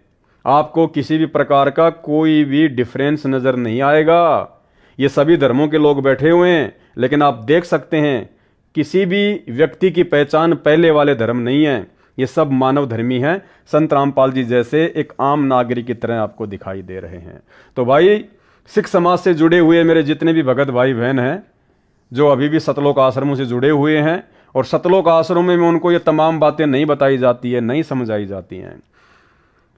आपको किसी भी प्रकार का कोई भी डिफरेंस नजर नहीं आएगा। ये सभी धर्मों के लोग बैठे हुए हैं, लेकिन आप देख सकते हैं किसी भी व्यक्ति की पहचान पहले वाले धर्म नहीं है, ये सब मानव धर्मी हैं। संत रामपाल जी जैसे एक आम नागरिक की तरह आपको दिखाई दे रहे हैं। तो भाई सिख समाज से जुड़े हुए मेरे जितने भी भगत भाई बहन हैं, जो अभी भी सतलोक आश्रमों से जुड़े हुए हैं, और सतलोक आश्रमों में उनको ये तमाम बातें नहीं बताई जाती है, नहीं समझाई जाती हैं।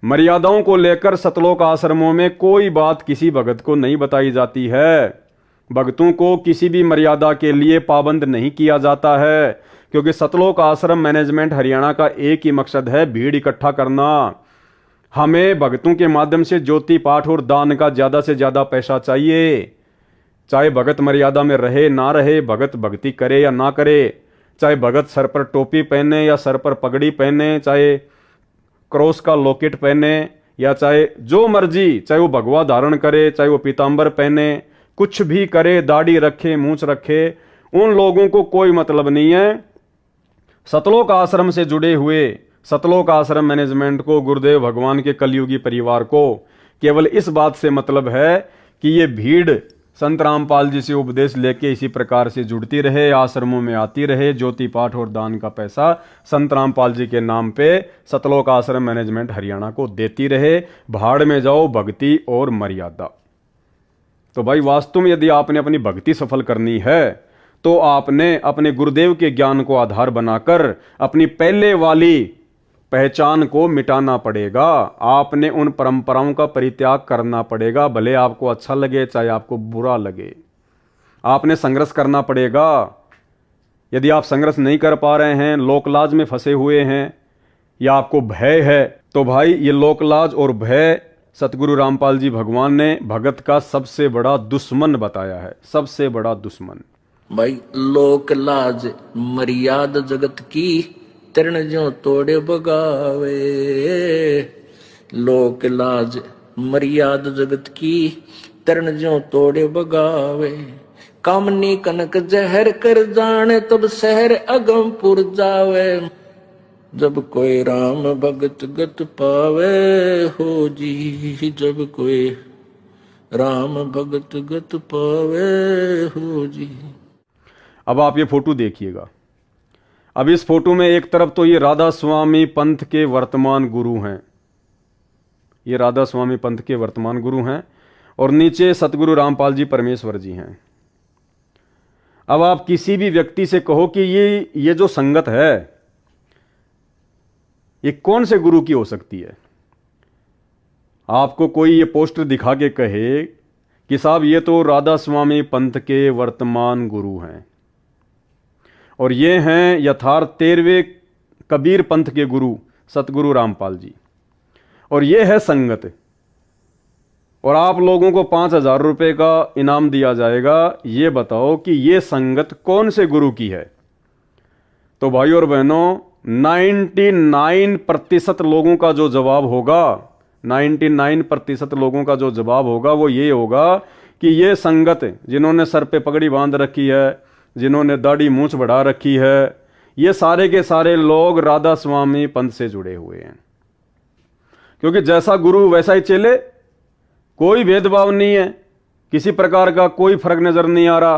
मर्यादाओं को लेकर सतलोक आश्रमों में कोई बात किसी भगत को नहीं बताई जाती है। भक्तों को किसी भी मर्यादा के लिए पाबंद नहीं किया जाता है, क्योंकि सतलोक आश्रम मैनेजमेंट हरियाणा का एक ही मकसद है, भीड़ इकट्ठा करना। हमें भक्तों के माध्यम से ज्योति पाठ और दान का ज्यादा से ज्यादा पैसा चाहिए। चाहे भगत मर्यादा में रहे ना रहे, भगत भक्ति करे या ना करे, चाहे भगत सर पर टोपी पहने या सर पर पगड़ी पहने, चाहे क्रॉस का लॉकेट पहने या चाहे जो मर्जी, चाहे वो भगवा धारण करे, चाहे वो पीतांबर पहने, कुछ भी करे, दाढ़ी रखे, मूंछ रखे, उन लोगों को कोई मतलब नहीं है। सतलोक आश्रम से जुड़े हुए सतलोक आश्रम मैनेजमेंट को, गुरुदेव भगवान के कलयुगी परिवार को केवल इस बात से मतलब है कि ये भीड़ संत रामपाल जी से उपदेश लेके इसी प्रकार से जुड़ती रहे, आश्रमों में आती रहे, ज्योति पाठ और दान का पैसा संत रामपाल जी के नाम पे सतलोक आश्रम मैनेजमेंट हरियाणा को देती रहे। भाड़ में जाओ भक्ति और मर्यादा। तो भाई वास्तव में यदि आपने अपनी भक्ति सफल करनी है तो आपने अपने गुरुदेव के ज्ञान को आधार बनाकर अपनी पहले वाली पहचान को मिटाना पड़ेगा। आपने उन परंपराओं का परित्याग करना पड़ेगा, भले आपको अच्छा लगे चाहे आपको बुरा लगे। आपने संघर्ष करना पड़ेगा। यदि आप संघर्ष नहीं कर पा रहे हैं, लोकलाज में फंसे हुए हैं या आपको भय है, तो भाई ये लोकलाज और भय सतगुरु रामपाल जी भगवान ने भगत का सबसे बड़ा दुश्मन बताया है, सबसे बड़ा दुश्मन। भाई लोक लाज मर्याद जगत की, तरण जो तोड़े बगावे। लोक लाज मर्याद जगत की, तरण जो तोड़े बगावे। कामनी कनक जहर कर जाने, तब शहर अगमपुर जावे। जब कोई राम भगत गत पावे हो जी, जब कोई राम भगत गत पावे हो जी। अब आप ये फोटो देखिएगा। अब इस फोटो में एक तरफ तो ये राधा स्वामी पंथ के वर्तमान गुरु हैं, ये राधा स्वामी पंथ के वर्तमान गुरु हैं, और नीचे सतगुरु रामपाल जी परमेश्वर जी हैं। अब आप किसी भी व्यक्ति से कहो कि ये जो संगत है ये कौन से गुरु की हो सकती है, आपको कोई ये पोस्टर दिखा के कहे कि साहब ये तो राधा स्वामी पंथ के वर्तमान गुरु हैं और ये हैं यथार्थ 13वें कबीर पंथ के गुरु सतगुरु रामपाल जी, और ये है संगत, और आप लोगों को 5,000 रुपये का इनाम दिया जाएगा। ये बताओ कि ये संगत कौन से गुरु की है। तो भाइयों और बहनों 99% लोगों का जो जवाब होगा, 99% लोगों का जो जवाब होगा वो ये होगा कि ये संगत जिन्होंने सर पे पगड़ी बांध रखी है, जिन्होंने दाढ़ी मूंछ बढ़ा रखी है, ये सारे के सारे लोग राधा स्वामी पंथ से जुड़े हुए हैं। क्योंकि जैसा गुरु वैसा ही चेले, कोई भेदभाव नहीं है, किसी प्रकार का कोई फर्क नजर नहीं आ रहा।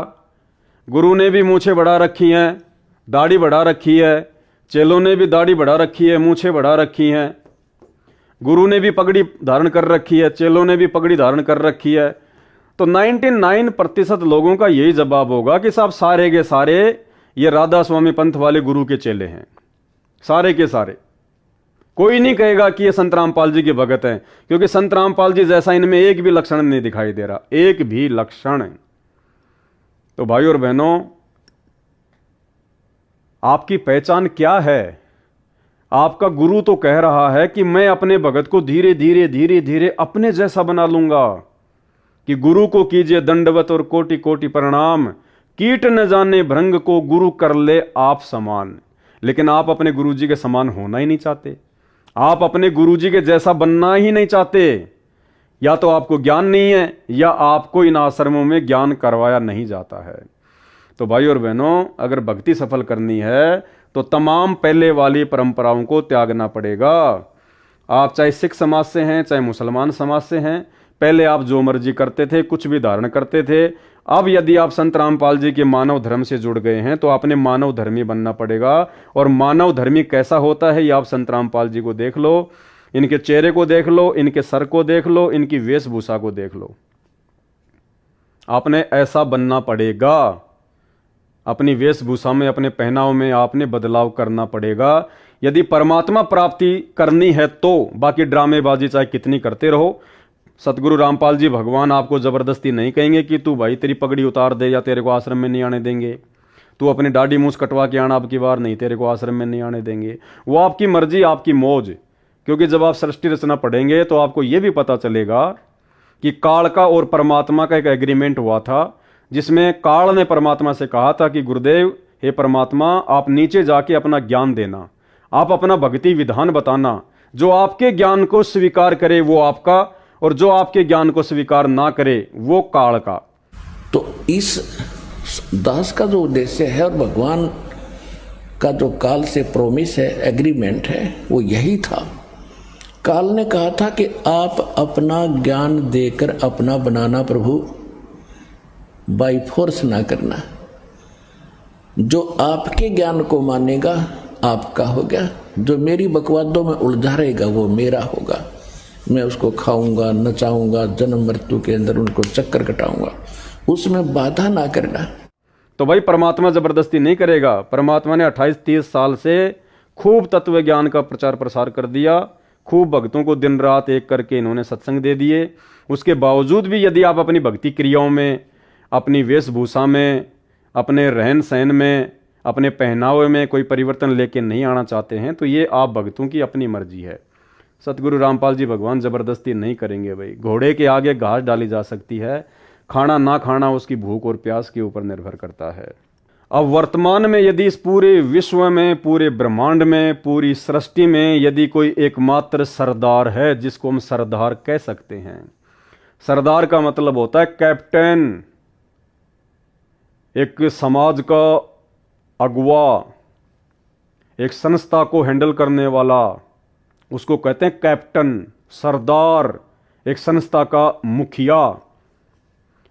गुरु ने भी मूंछें बढ़ा रखी हैं, दाढ़ी बढ़ा रखी है, चेलों ने भी दाढ़ी बढ़ा रखी है, मूंछें बढ़ा रखी हैं। गुरु ने भी पगड़ी धारण कर रखी है, चेलों ने भी पगड़ी धारण कर रखी है। तो 99% लोगों का यही जवाब होगा कि साहब सारे के सारे ये राधा स्वामी पंथ वाले गुरु के चेले हैं, सारे के सारे। कोई नहीं कहेगा कि ये संत रामपाल जी के भगत हैं, क्योंकि संत रामपाल जी जैसा इनमें एक भी लक्षण नहीं दिखाई दे रहा, एक भी लक्षण। तो भाई और बहनों, आपकी पहचान क्या है? आपका गुरु तो कह रहा है कि मैं अपने भगत को धीरे धीरे धीरे धीरे अपने जैसा बना लूंगा, कि गुरु को कीजिए दंडवत और कोटि कोटि प्रणाम, कीट न जाने भृंग को गुरु कर ले आप समान। लेकिन आप अपने गुरुजी के समान होना ही नहीं चाहते, आप अपने गुरुजी के जैसा बनना ही नहीं चाहते। या तो आपको ज्ञान नहीं है या आपको इन आश्रमों में ज्ञान करवाया नहीं जाता है। तो भाई और बहनों, अगर भक्ति सफल करनी है तो तमाम पहले वाली परंपराओं को त्यागना पड़ेगा। आप चाहे सिख समाज से हैं, चाहे मुसलमान समाज से हैं, पहले आप जो मर्जी करते थे, कुछ भी धारण करते थे। अब यदि आप संत रामपाल जी के मानव धर्म से जुड़ गए हैं तो आपने मानव धर्मी बनना पड़ेगा। और मानव धर्मी कैसा होता है ये आप संत रामपाल जी को देख लो, इनके चेहरे को देख लो, इनके सर को देख लो, इनकी वेशभूषा को देख लो। आपने ऐसा बनना पड़ेगा, अपनी वेशभूषा में, अपने पहनाव में आपने बदलाव करना पड़ेगा। यदि परमात्मा प्राप्ति करनी है तो बाकी ड्रामेबाजी चाहे कितनी करते रहो, सतगुरु रामपाल जी भगवान आपको जबरदस्ती नहीं कहेंगे कि तू भाई तेरी पगड़ी उतार दे या तेरे को आश्रम में नहीं आने देंगे, तू अपनी दाढ़ी मूछ कटवा के आना अब की बार, नहीं तेरे को आश्रम में नहीं आने देंगे। वो आपकी मर्जी, आपकी मौज। क्योंकि जब आप सृष्टि रचना पढ़ेंगे तो आपको यह भी पता चलेगा कि काल का और परमात्मा का एक एग्रीमेंट हुआ था। जिसमें काल ने परमात्मा से कहा था कि गुरुदेव, हे परमात्मा, आप नीचे जाके अपना ज्ञान देना, आप अपना भक्ति विधान बताना, जो आपके ज्ञान को स्वीकार करे वो आपका, और जो आपके ज्ञान को स्वीकार ना करे वो काल का। तो इस दास का जो उद्देश्य है और भगवान का जो काल से प्रोमिस है, एग्रीमेंट है, वो यही था। काल ने कहा था कि आप अपना ज्ञान देकर अपना बनाना प्रभु, बाई फोर्स ना करना। जो आपके ज्ञान को मानेगा आपका हो गया, जो मेरी बकवादों में उलझा रहेगा वो मेरा होगा। मैं उसको खाऊंगा, नचाऊंगा, जन्म मृत्यु के अंदर उनको चक्कर कटाऊंगा, उसमें बाधा ना करना। तो भाई परमात्मा जबरदस्ती नहीं करेगा। परमात्मा ने 28-30 साल से खूब तत्व ज्ञान का प्रचार प्रसार कर दिया, खूब भक्तों को दिन रात एक करके इन्होंने सत्संग दे दिए। उसके बावजूद भी यदि आप अपनी भक्ति क्रियाओं में, अपनी वेशभूषा में, अपने रहन सहन में, अपने पहनावे में कोई परिवर्तन लेके नहीं आना चाहते हैं तो ये आप भक्तों की अपनी मर्जी है। सतगुरु रामपाल जी भगवान जबरदस्ती नहीं करेंगे। भाई घोड़े के आगे घास डाली जा सकती है, खाना ना खाना उसकी भूख और प्यास के ऊपर निर्भर करता है। अब वर्तमान में यदि इस पूरे विश्व में, पूरे ब्रह्मांड में, पूरी सृष्टि में यदि कोई एकमात्र सरदार है जिसको हम सरदार कह सकते हैं, सरदार का मतलब होता है कैप्टन, एक समाज का अगुवा, एक संस्था को हैंडल करने वाला, उसको कहते हैं कैप्टन, सरदार, एक संस्था का मुखिया।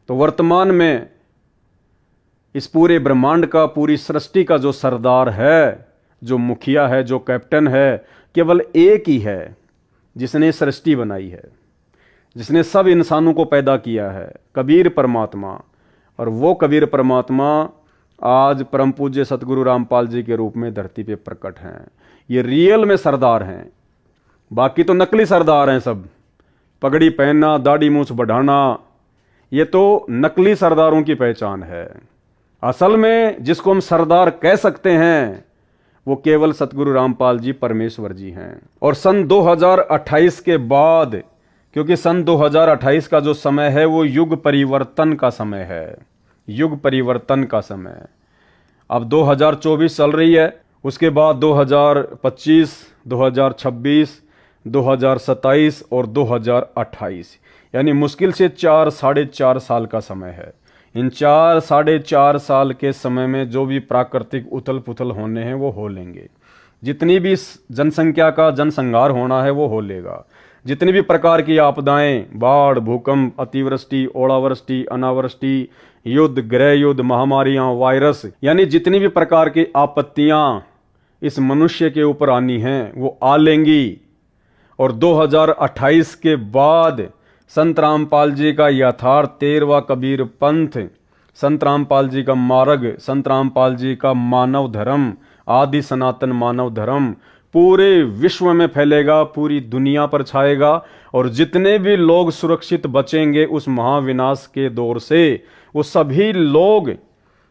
तो वर्तमान में इस पूरे ब्रह्मांड का, पूरी सृष्टि का जो सरदार है, जो मुखिया है, जो कैप्टन है, केवल एक ही है जिसने सृष्टि बनाई है, जिसने सब इंसानों को पैदा किया है, कबीर परमात्मा। और वो कबीर परमात्मा आज परम पूज्य सतगुरु रामपाल जी के रूप में धरती पे प्रकट हैं। ये रियल में सरदार हैं, बाकी तो नकली सरदार हैं सब। पगड़ी पहनना, दाढ़ी मूछ बढ़ाना, ये तो नकली सरदारों की पहचान है। असल में जिसको हम सरदार कह सकते हैं वो केवल सतगुरु रामपाल जी परमेश्वर जी हैं। और सन 2028 के बाद, क्योंकि सन 2028 का जो समय है वो युग परिवर्तन का समय है, युग परिवर्तन का समय। अब 2024 चल रही है, उसके बाद 2025, 2026, 2027 और 2028, यानी मुश्किल से 4-4.5 साल का समय है। इन 4-4.5 साल के समय में जो भी प्राकृतिक उथल पुथल होने हैं वो हो लेंगे। जितनी भी जनसंख्या का जनसंहार होना है वो हो लेगा। जितनी भी प्रकार की आपदाएं, बाढ़, भूकंप, अतिवृष्टि, ओलावृष्टि, अनावृष्टि, युद्ध, गृह युद्ध, महामारियां, वायरस, यानी जितनी भी प्रकार की आपत्तियां इस मनुष्य के ऊपर आनी हैं वो आ लेंगी। और 2028 के बाद संत रामपाल जी का यथार्थ 13वां कबीर पंथ, संत रामपाल जी का मार्ग, संत रामपाल जी का मानव धर्म, आदि सनातन मानव धर्म पूरे विश्व में फैलेगा, पूरी दुनिया पर छाएगा। और जितने भी लोग सुरक्षित बचेंगे उस महाविनाश के दौर से, वो सभी लोग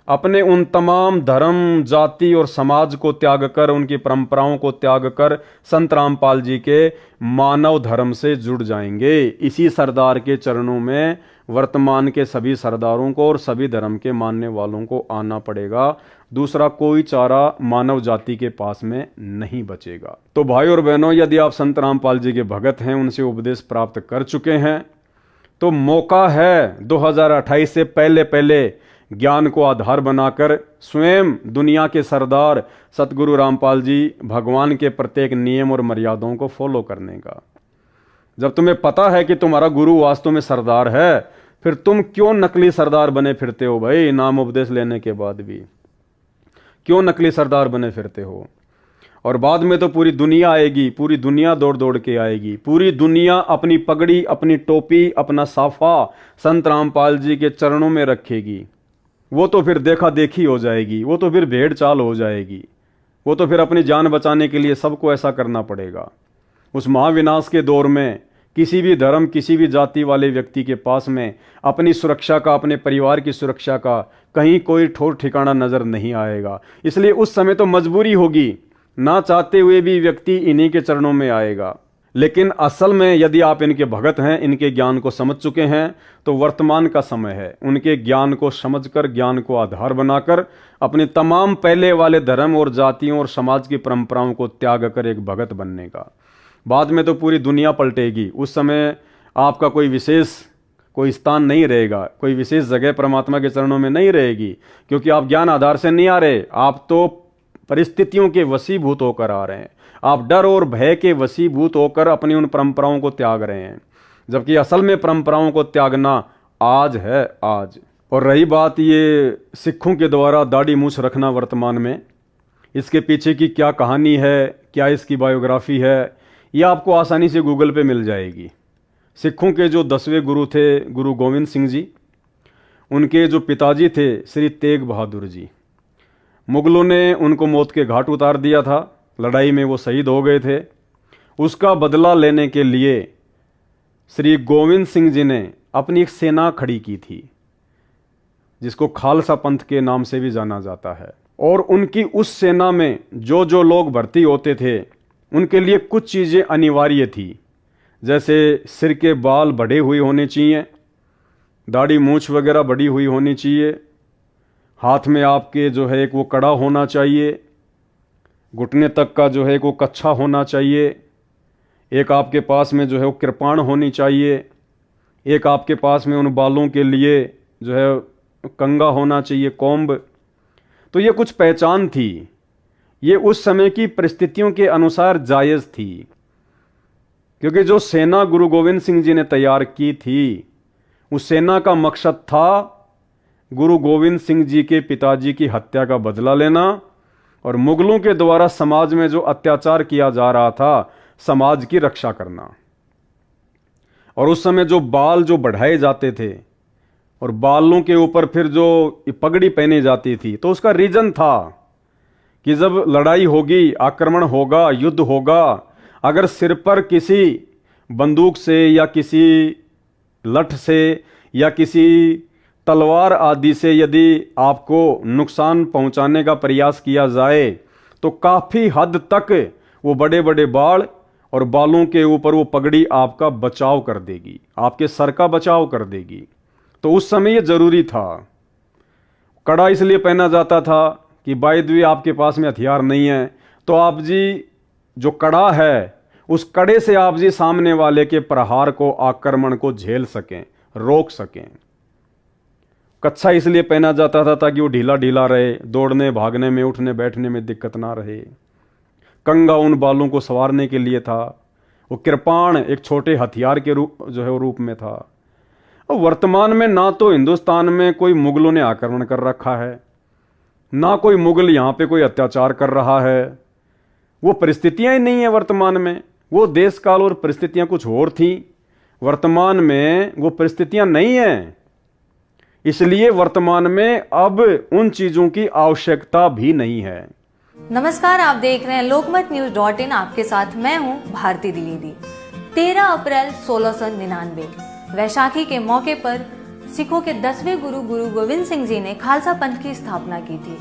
अपने उन तमाम धर्म, जाति और समाज को त्याग कर, उनकी परंपराओं को त्याग कर संत रामपाल जी के मानव धर्म से जुड़ जाएंगे। इसी सरदार के चरणों में वर्तमान के सभी सरदारों को और सभी धर्म के मानने वालों को आना पड़ेगा। दूसरा कोई चारा मानव जाति के पास में नहीं बचेगा। तो भाई और बहनों, यदि आप संत रामपाल जी के भगत हैं, उनसे उपदेश प्राप्त कर चुके हैं, तो मौका है 2028 से पहले पहले ज्ञान को आधार बनाकर स्वयं दुनिया के सरदार सतगुरु रामपाल जी भगवान के प्रत्येक नियम और मर्यादाओं को फॉलो करने का। जब तुम्हें पता है कि तुम्हारा गुरु वास्तव में सरदार है, फिर तुम क्यों नकली सरदार बने फिरते हो? भाई नाम उपदेश लेने के बाद भी क्यों नकली सरदार बने फिरते हो? और बाद में तो पूरी दुनिया आएगी, पूरी दुनिया दौड़ दौड़ के आएगी, पूरी दुनिया अपनी पगड़ी, अपनी टोपी, अपना साफा संत रामपाल जी के चरणों में रखेगी। वो तो फिर देखा देखी हो जाएगी, वो तो फिर भेड़ चाल हो जाएगी, वो तो फिर अपनी जान बचाने के लिए सबको ऐसा करना पड़ेगा। उस महाविनाश के दौर में किसी भी धर्म, किसी भी जाति वाले व्यक्ति के पास में अपनी सुरक्षा का, अपने परिवार की सुरक्षा का कहीं कोई ठोर ठिकाना नजर नहीं आएगा। इसलिए उस समय तो मजबूरी होगी, ना चाहते हुए भी व्यक्ति इन्हीं के चरणों में आएगा। लेकिन असल में यदि आप इनके भगत हैं, इनके ज्ञान को समझ चुके हैं, तो वर्तमान का समय है उनके ज्ञान को समझकर, ज्ञान को आधार बनाकर अपने तमाम पहले वाले धर्म और जातियों और समाज की परंपराओं को त्याग कर एक भगत बनने का। बाद में तो पूरी दुनिया पलटेगी, उस समय आपका कोई स्थान नहीं रहेगा, कोई विशेष जगह परमात्मा के चरणों में नहीं रहेगी, क्योंकि आप ज्ञान आधार से नहीं आ रहे, आप तो परिस्थितियों के वशीभूत होकर आ रहे हैं। आप डर और भय के वशीभूत होकर अपनी उन परंपराओं को त्याग रहे हैं, जबकि असल में परंपराओं को त्यागना आज है, आज। और रही बात ये सिखों के द्वारा दाढ़ी मूछ रखना वर्तमान में, इसके पीछे की क्या कहानी है, क्या इसकी बायोग्राफी है, ये आपको आसानी से गूगल पे मिल जाएगी। सिखों के जो 10वें गुरु थे गुरु गोविंद सिंह जी, उनके जो पिताजी थे श्री तेग बहादुर जी, मुगलों ने उनको मौत के घाट उतार दिया था, लड़ाई में वो शहीद हो गए थे। उसका बदला लेने के लिए श्री गोविंद सिंह जी ने अपनी एक सेना खड़ी की थी, जिसको खालसा पंथ के नाम से भी जाना जाता है। और उनकी उस सेना में जो जो लोग भर्ती होते थे, उनके लिए कुछ चीज़ें अनिवार्य थी, जैसे सिर के बाल बढ़े हुए होने चाहिए, दाढ़ी मूछ वगैरह बढ़ी हुई होनी चाहिए, हाथ में आपके जो है एक वो कड़ा होना चाहिए, घुटने तक का जो है एक वो कच्छा होना चाहिए, एक आपके पास में जो है वो कृपाण होनी चाहिए, एक आपके पास में उन बालों के लिए जो है कंगा होना चाहिए, कोम्ब। तो ये कुछ पहचान थी, ये उस समय की परिस्थितियों के अनुसार जायज़ थी, क्योंकि जो सेना गुरु गोविंद सिंह जी ने तैयार की थी, उस सेना का मकसद था गुरु गोविंद सिंह जी के पिताजी की हत्या का बदला लेना और मुगलों के द्वारा समाज में जो अत्याचार किया जा रहा था, समाज की रक्षा करना। और उस समय जो बाल जो बढ़ाए जाते थे और बालों के ऊपर फिर जो पगड़ी पहनी जाती थी, तो उसका रीजन था कि जब लड़ाई होगी, आक्रमण होगा, युद्ध होगा, अगर सिर पर किसी बंदूक से या किसी लठ से या किसी तलवार आदि से यदि आपको नुकसान पहुंचाने का प्रयास किया जाए, तो काफ़ी हद तक वो बड़े बड़े बाल और बालों के ऊपर वो पगड़ी आपका बचाव कर देगी, आपके सर का बचाव कर देगी। तो उस समय ये जरूरी था। कड़ा इसलिए पहना जाता था कि बाय द वे आपके पास में हथियार नहीं है, तो आप जी जो कड़ा है, उस कड़े से आप जी सामने वाले के प्रहार को, आक्रमण को झेल सकें, रोक सकें। कच्छा इसलिए पहना जाता था ताकि वो ढीला ढीला रहे, दौड़ने भागने में, उठने बैठने में दिक्कत ना रहे। कंगा उन बालों को संवारने के लिए था। वो कृपाण एक छोटे हथियार के रूप में था। और वर्तमान में ना तो हिंदुस्तान में कोई मुगलों ने आक्रमण कर रखा है, ना कोई मुगल यहाँ पे कोई अत्याचार कर रहा है। वो परिस्थितियां ही नहीं है वर्तमान में। वो देश काल और परिस्थितियां कुछ और थी, वर्तमान में वो परिस्थितियां नहीं हैं। इसलिए वर्तमान में अब उन चीजों की आवश्यकता भी नहीं है। नमस्कार, आप देख रहे हैं lokmatnews.in। आपके साथ मैं हूं भारती द्विवेदी। 13 अप्रैल 1699 वैशाखी के मौके पर सिखों के 10वें गुरु गुरु गोविंद सिंह जी ने खालसा पंथ की स्थापना की थी।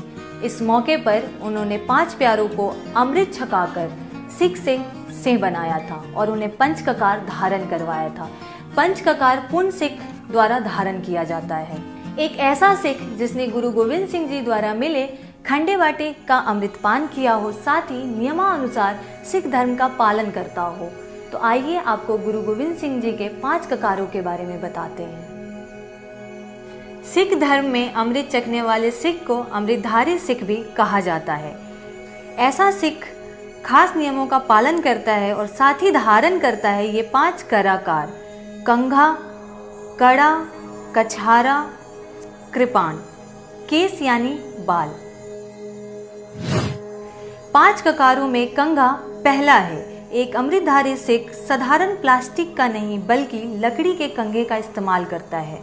इस मौके पर उन्होंने 5 प्यारों को अमृत छकाकर सिख से सिंह बनाया था और उन्हें पंचककार धारण करवाया था। पंचककार पुण्य सिख द्वारा धारण किया जाता है। एक ऐसा सिख जिसने गुरु गोविंद सिंह जी द्वारा मिले खंडे बाटे का अमृतपान किया हो, साथ ही नियमानुसार सिख धर्म का पालन करता हो। तो आइए आपको गुरु गोविंद सिंह जी के 5 ककारों के बारे में बताते हैं। सिख धर्म में अमृत चखने वाले सिख को अमृतधारी सिख भी कहा जाता है। ऐसा सिख खास नियमों का पालन करता है और साथ ही धारण करता है ये 5 कराकार: कंघा, कड़ा, कछारा, कृपाण, केस यानी बाल। 5 ककारों में कंघा पहला है। एक अमृतधारी सिख साधारण प्लास्टिक का नहीं बल्कि लकड़ी के कंघे का इस्तेमाल करता है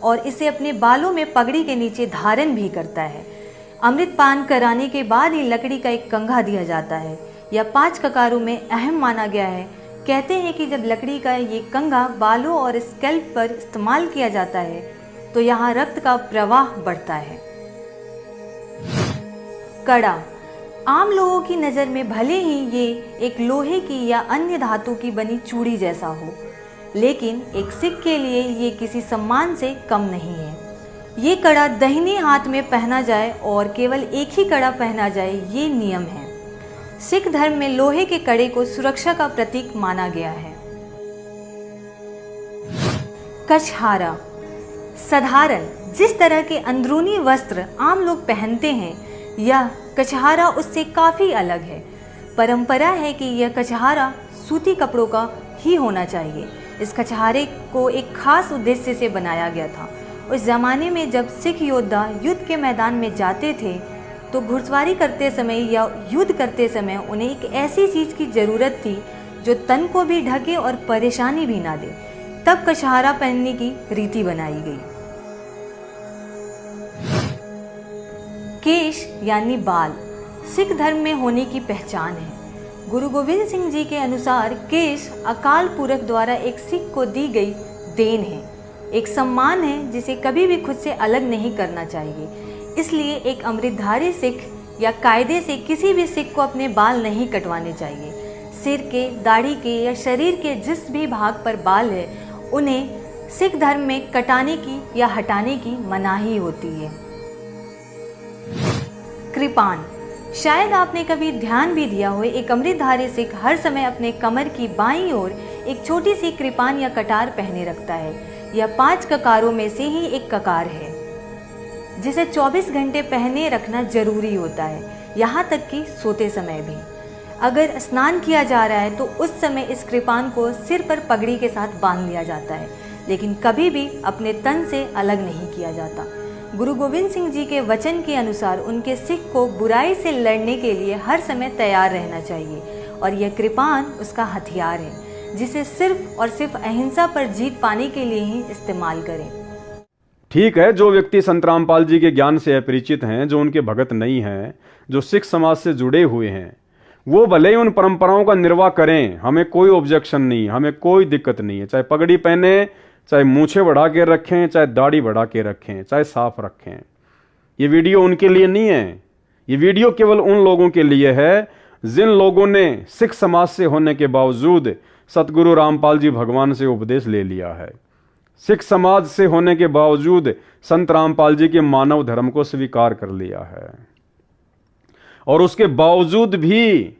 और इसे अपने बालों में पगड़ी के नीचे धारण भी करता है। अमृत पान कराने के बाद ही लकड़ी का एक कंघा दिया जाता है। यह 5 ककारों में अहम माना गया है। कहते हैं कि जब लकड़ी का ये कंघा बालों और स्कैल्प पर इस्तेमाल किया जाता है तो यहाँ रक्त का प्रवाह बढ़ता है। कड़ा। आम लोगों की नज़र में भले ही ये एक लोहे की या अन्य धातु की बनी चूड़ी जैसा हो, लेकिन एक सिख के लिए ये किसी सम्मान से कम नहीं है। ये कड़ा दाहिने हाथ में पहना जाए और केवल एक ही कड़ा पहना जाए, ये नियम है। सिख धर्म में लोहे के कड़े को सुरक्षा का प्रतीक माना गया है। कछहारा, साधारण जिस तरह के अंदरूनी वस्त्र आम लोग पहनते हैं, यह कछहारा उससे काफ़ी अलग है। परंपरा है कि यह कछहारा सूती कपड़ों का ही होना चाहिए। इस कछहारे को एक खास उद्देश्य से बनाया गया था। उस ज़माने में जब सिख योद्धा युद्ध के मैदान में जाते थे तो घुड़सवारी करते समय या युद्ध करते समय उन्हें एक ऐसी चीज़ की ज़रूरत थी जो तन को भी ढके और परेशानी भी ना दे। तब कछहारा पहनने की रीति बनाई गई। केश यानी बाल सिख धर्म में होने की पहचान है। गुरु गोविंद सिंह जी के अनुसार केश अकाल पुरख द्वारा एक सिख को दी गई देन है, एक सम्मान है जिसे कभी भी खुद से अलग नहीं करना चाहिए। इसलिए एक अमृतधारी सिख या कायदे से किसी भी सिख को अपने बाल नहीं कटवाने चाहिए। सिर के, दाढ़ी के या शरीर के जिस भी भाग पर बाल है उन्हें सिख धर्म में कटाने की या हटाने की मनाही होती है। कृपान, शायद आपने कभी ध्यान भी दिया हो, एक अमृतधारी सिख हर समय अपने कमर की बाईं ओर एक छोटी सी कृपान या कटार पहने रखता है। यह 5 ककारों में से ही एक ककार है जिसे 24 घंटे पहने रखना जरूरी होता है, यहाँ तक कि सोते समय भी। अगर स्नान किया जा रहा है तो उस समय इस कृपान को सिर पर पगड़ी के साथ बांध लिया जाता है, लेकिन कभी भी अपने तन से अलग नहीं किया जाता। गुरु गोविंद सिंह जी के वचन के अनुसार उनके सिख को बुराई से लड़ने के लिए हर समय तैयार रहना चाहिए और यह कृपान उसका हथियार है जिसे सिर्फ और सिर्फ अहिंसा पर जीत पाने के लिए ही इस्तेमाल करें। ठीक है, जो व्यक्ति संत रामपाल जी के ज्ञान से अपरिचित हैं, जो उनके भगत नहीं हैं, जो सिख समाज से जुड़े हुए हैं, वो भले ही उन परंपराओं का निर्वाह करें, हमें कोई ऑब्जेक्शन नहीं, हमें कोई दिक्कत नहीं है। चाहे पगड़ी पहने, चाहे मूछें बढ़ा के रखें, चाहे दाढ़ी बढ़ा के रखें, चाहे साफ रखें। ये वीडियो उनके लिए नहीं है, ये वीडियो केवल उन लोगों के लिए है जिन लोगों ने सिख समाज से होने के बावजूद सतगुरु रामपाल जी भगवान से उपदेश ले लिया है, सिख समाज से होने के बावजूद संत रामपाल जी के मानव धर्म को स्वीकार कर लिया है और उसके बावजूद भी,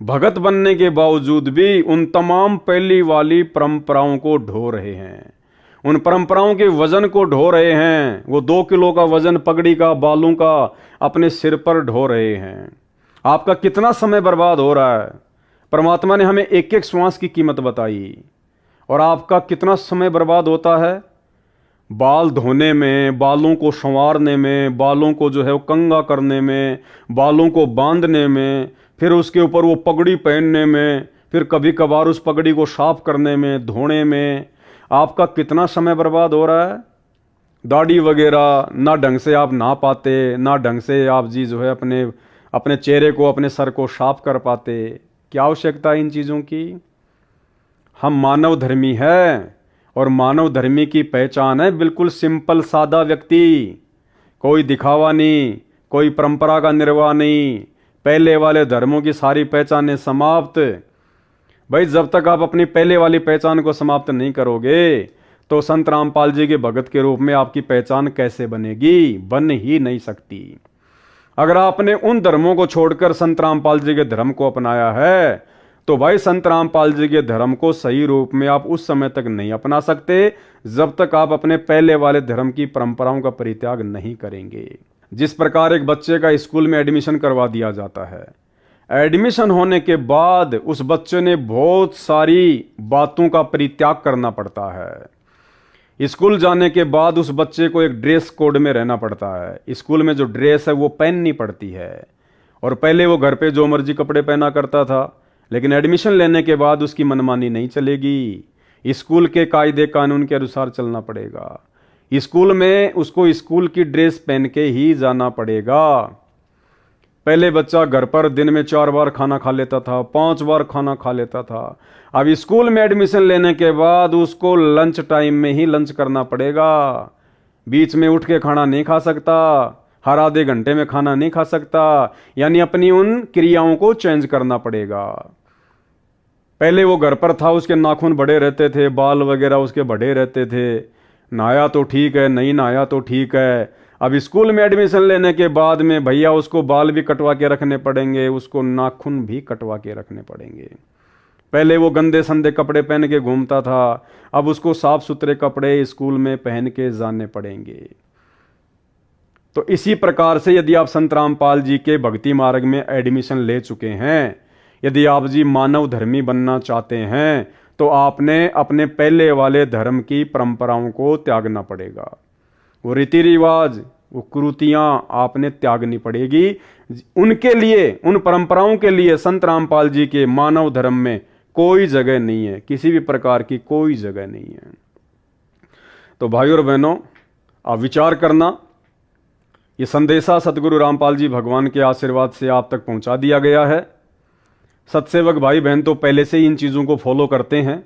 भगत बनने के बावजूद भी उन तमाम पहली वाली परंपराओं को ढो रहे हैं, उन परंपराओं के वजन को ढो रहे हैं। वो 2 किलो का वजन पगड़ी का, बालों का अपने सिर पर ढो रहे हैं। आपका कितना समय बर्बाद हो रहा है। परमात्मा ने हमें एक एक श्वास की कीमत बताई और आपका कितना समय बर्बाद होता है बाल धोने में, बालों को संवारने में, बालों को जो है वो कंघा करने में, बालों को बांधने में, फिर उसके ऊपर वो पगड़ी पहनने में, फिर कभी कभार उस पगड़ी को साफ करने में, धोने में। आपका कितना समय बर्बाद हो रहा है। दाढ़ी वगैरह ना ढंग से आप नहा पाते, ना ढंग से आप जी जो है अपने चेहरे को, अपने सर को साफ कर पाते। क्या आवश्यकता है इन चीज़ों की। हम मानव धर्मी है और मानव धर्मी की पहचान है बिल्कुल सिंपल सादा व्यक्ति, कोई दिखावा नहीं, कोई परंपरा का निर्वाह नहीं, पहले वाले धर्मों की सारी पहचानें समाप्त। भाई जब तक आप अपनी पहले वाली पहचान को समाप्त नहीं करोगे तो संत रामपाल जी के भगत के रूप में आपकी पहचान कैसे बनेगी, बन ही नहीं सकती। अगर आपने उन धर्मों को छोड़कर संत रामपाल जी के धर्म को अपनाया है तो भाई संत रामपाल जी के धर्म को सही रूप में आप उस समय तक नहीं अपना सकते जब तक आप अपने पहले वाले धर्म की परंपराओं का परित्याग नहीं करेंगे। जिस प्रकार एक बच्चे का स्कूल में एडमिशन करवा दिया जाता है, एडमिशन होने के बाद उस बच्चे ने बहुत सारी बातों का परित्याग करना पड़ता है। स्कूल जाने के बाद उस बच्चे को एक ड्रेस कोड में रहना पड़ता है। स्कूल में जो ड्रेस है वो पहननी पड़ती है और पहले वो घर पे जो मर्जी कपड़े पहना करता था, लेकिन एडमिशन लेने के बाद उसकी मनमानी नहीं चलेगी। स्कूल के कायदे कानून के अनुसार चलना पड़ेगा। स्कूल में उसको स्कूल की ड्रेस पहन के ही जाना पड़ेगा। पहले बच्चा घर पर दिन में 4 बार खाना खा लेता था, 5 बार खाना खा लेता था। अब स्कूल में एडमिशन लेने के बाद उसको लंच टाइम में ही लंच करना पड़ेगा। बीच में उठ के खाना नहीं खा सकता। हर आधे घंटे में खाना नहीं खा सकता, यानी अपनी उन क्रियाओं को चेंज करना पड़ेगा। पहले वो घर पर था, उसके नाखून बड़े रहते थे, बाल वगैरह उसके बड़े रहते थे, नहाया तो ठीक है, नहीं नहाया तो ठीक है। अब स्कूल में एडमिशन लेने के बाद में भैया उसको बाल भी कटवा के रखने पड़ेंगे, उसको नाखून भी कटवा के रखने पड़ेंगे। पहले वो गंदे संदे कपड़े पहन के घूमता था, अब उसको साफ सुथरे कपड़े स्कूल में पहन के जाने पड़ेंगे। तो इसी प्रकार से यदि आप संत रामपाल जी के भक्ति मार्ग में एडमिशन ले चुके हैं, यदि आप जी मानव धर्मी बनना चाहते हैं, तो आपने अपने पहले वाले धर्म की परंपराओं को त्यागना पड़ेगा। वो रीति रिवाज, वो कुरीतियां आपने त्यागनी पड़ेगी। उनके लिए, उन परंपराओं के लिए संत रामपाल जी के मानव धर्म में कोई जगह नहीं है, किसी भी प्रकार की कोई जगह नहीं है। तो भाइयों और बहनों, आप विचार करना, ये संदेशा सतगुरु रामपाल जी भगवान के आशीर्वाद से आप तक पहुंचा दिया गया है। सत्सेवक भाई बहन तो पहले से ही इन चीज़ों को फॉलो करते हैं,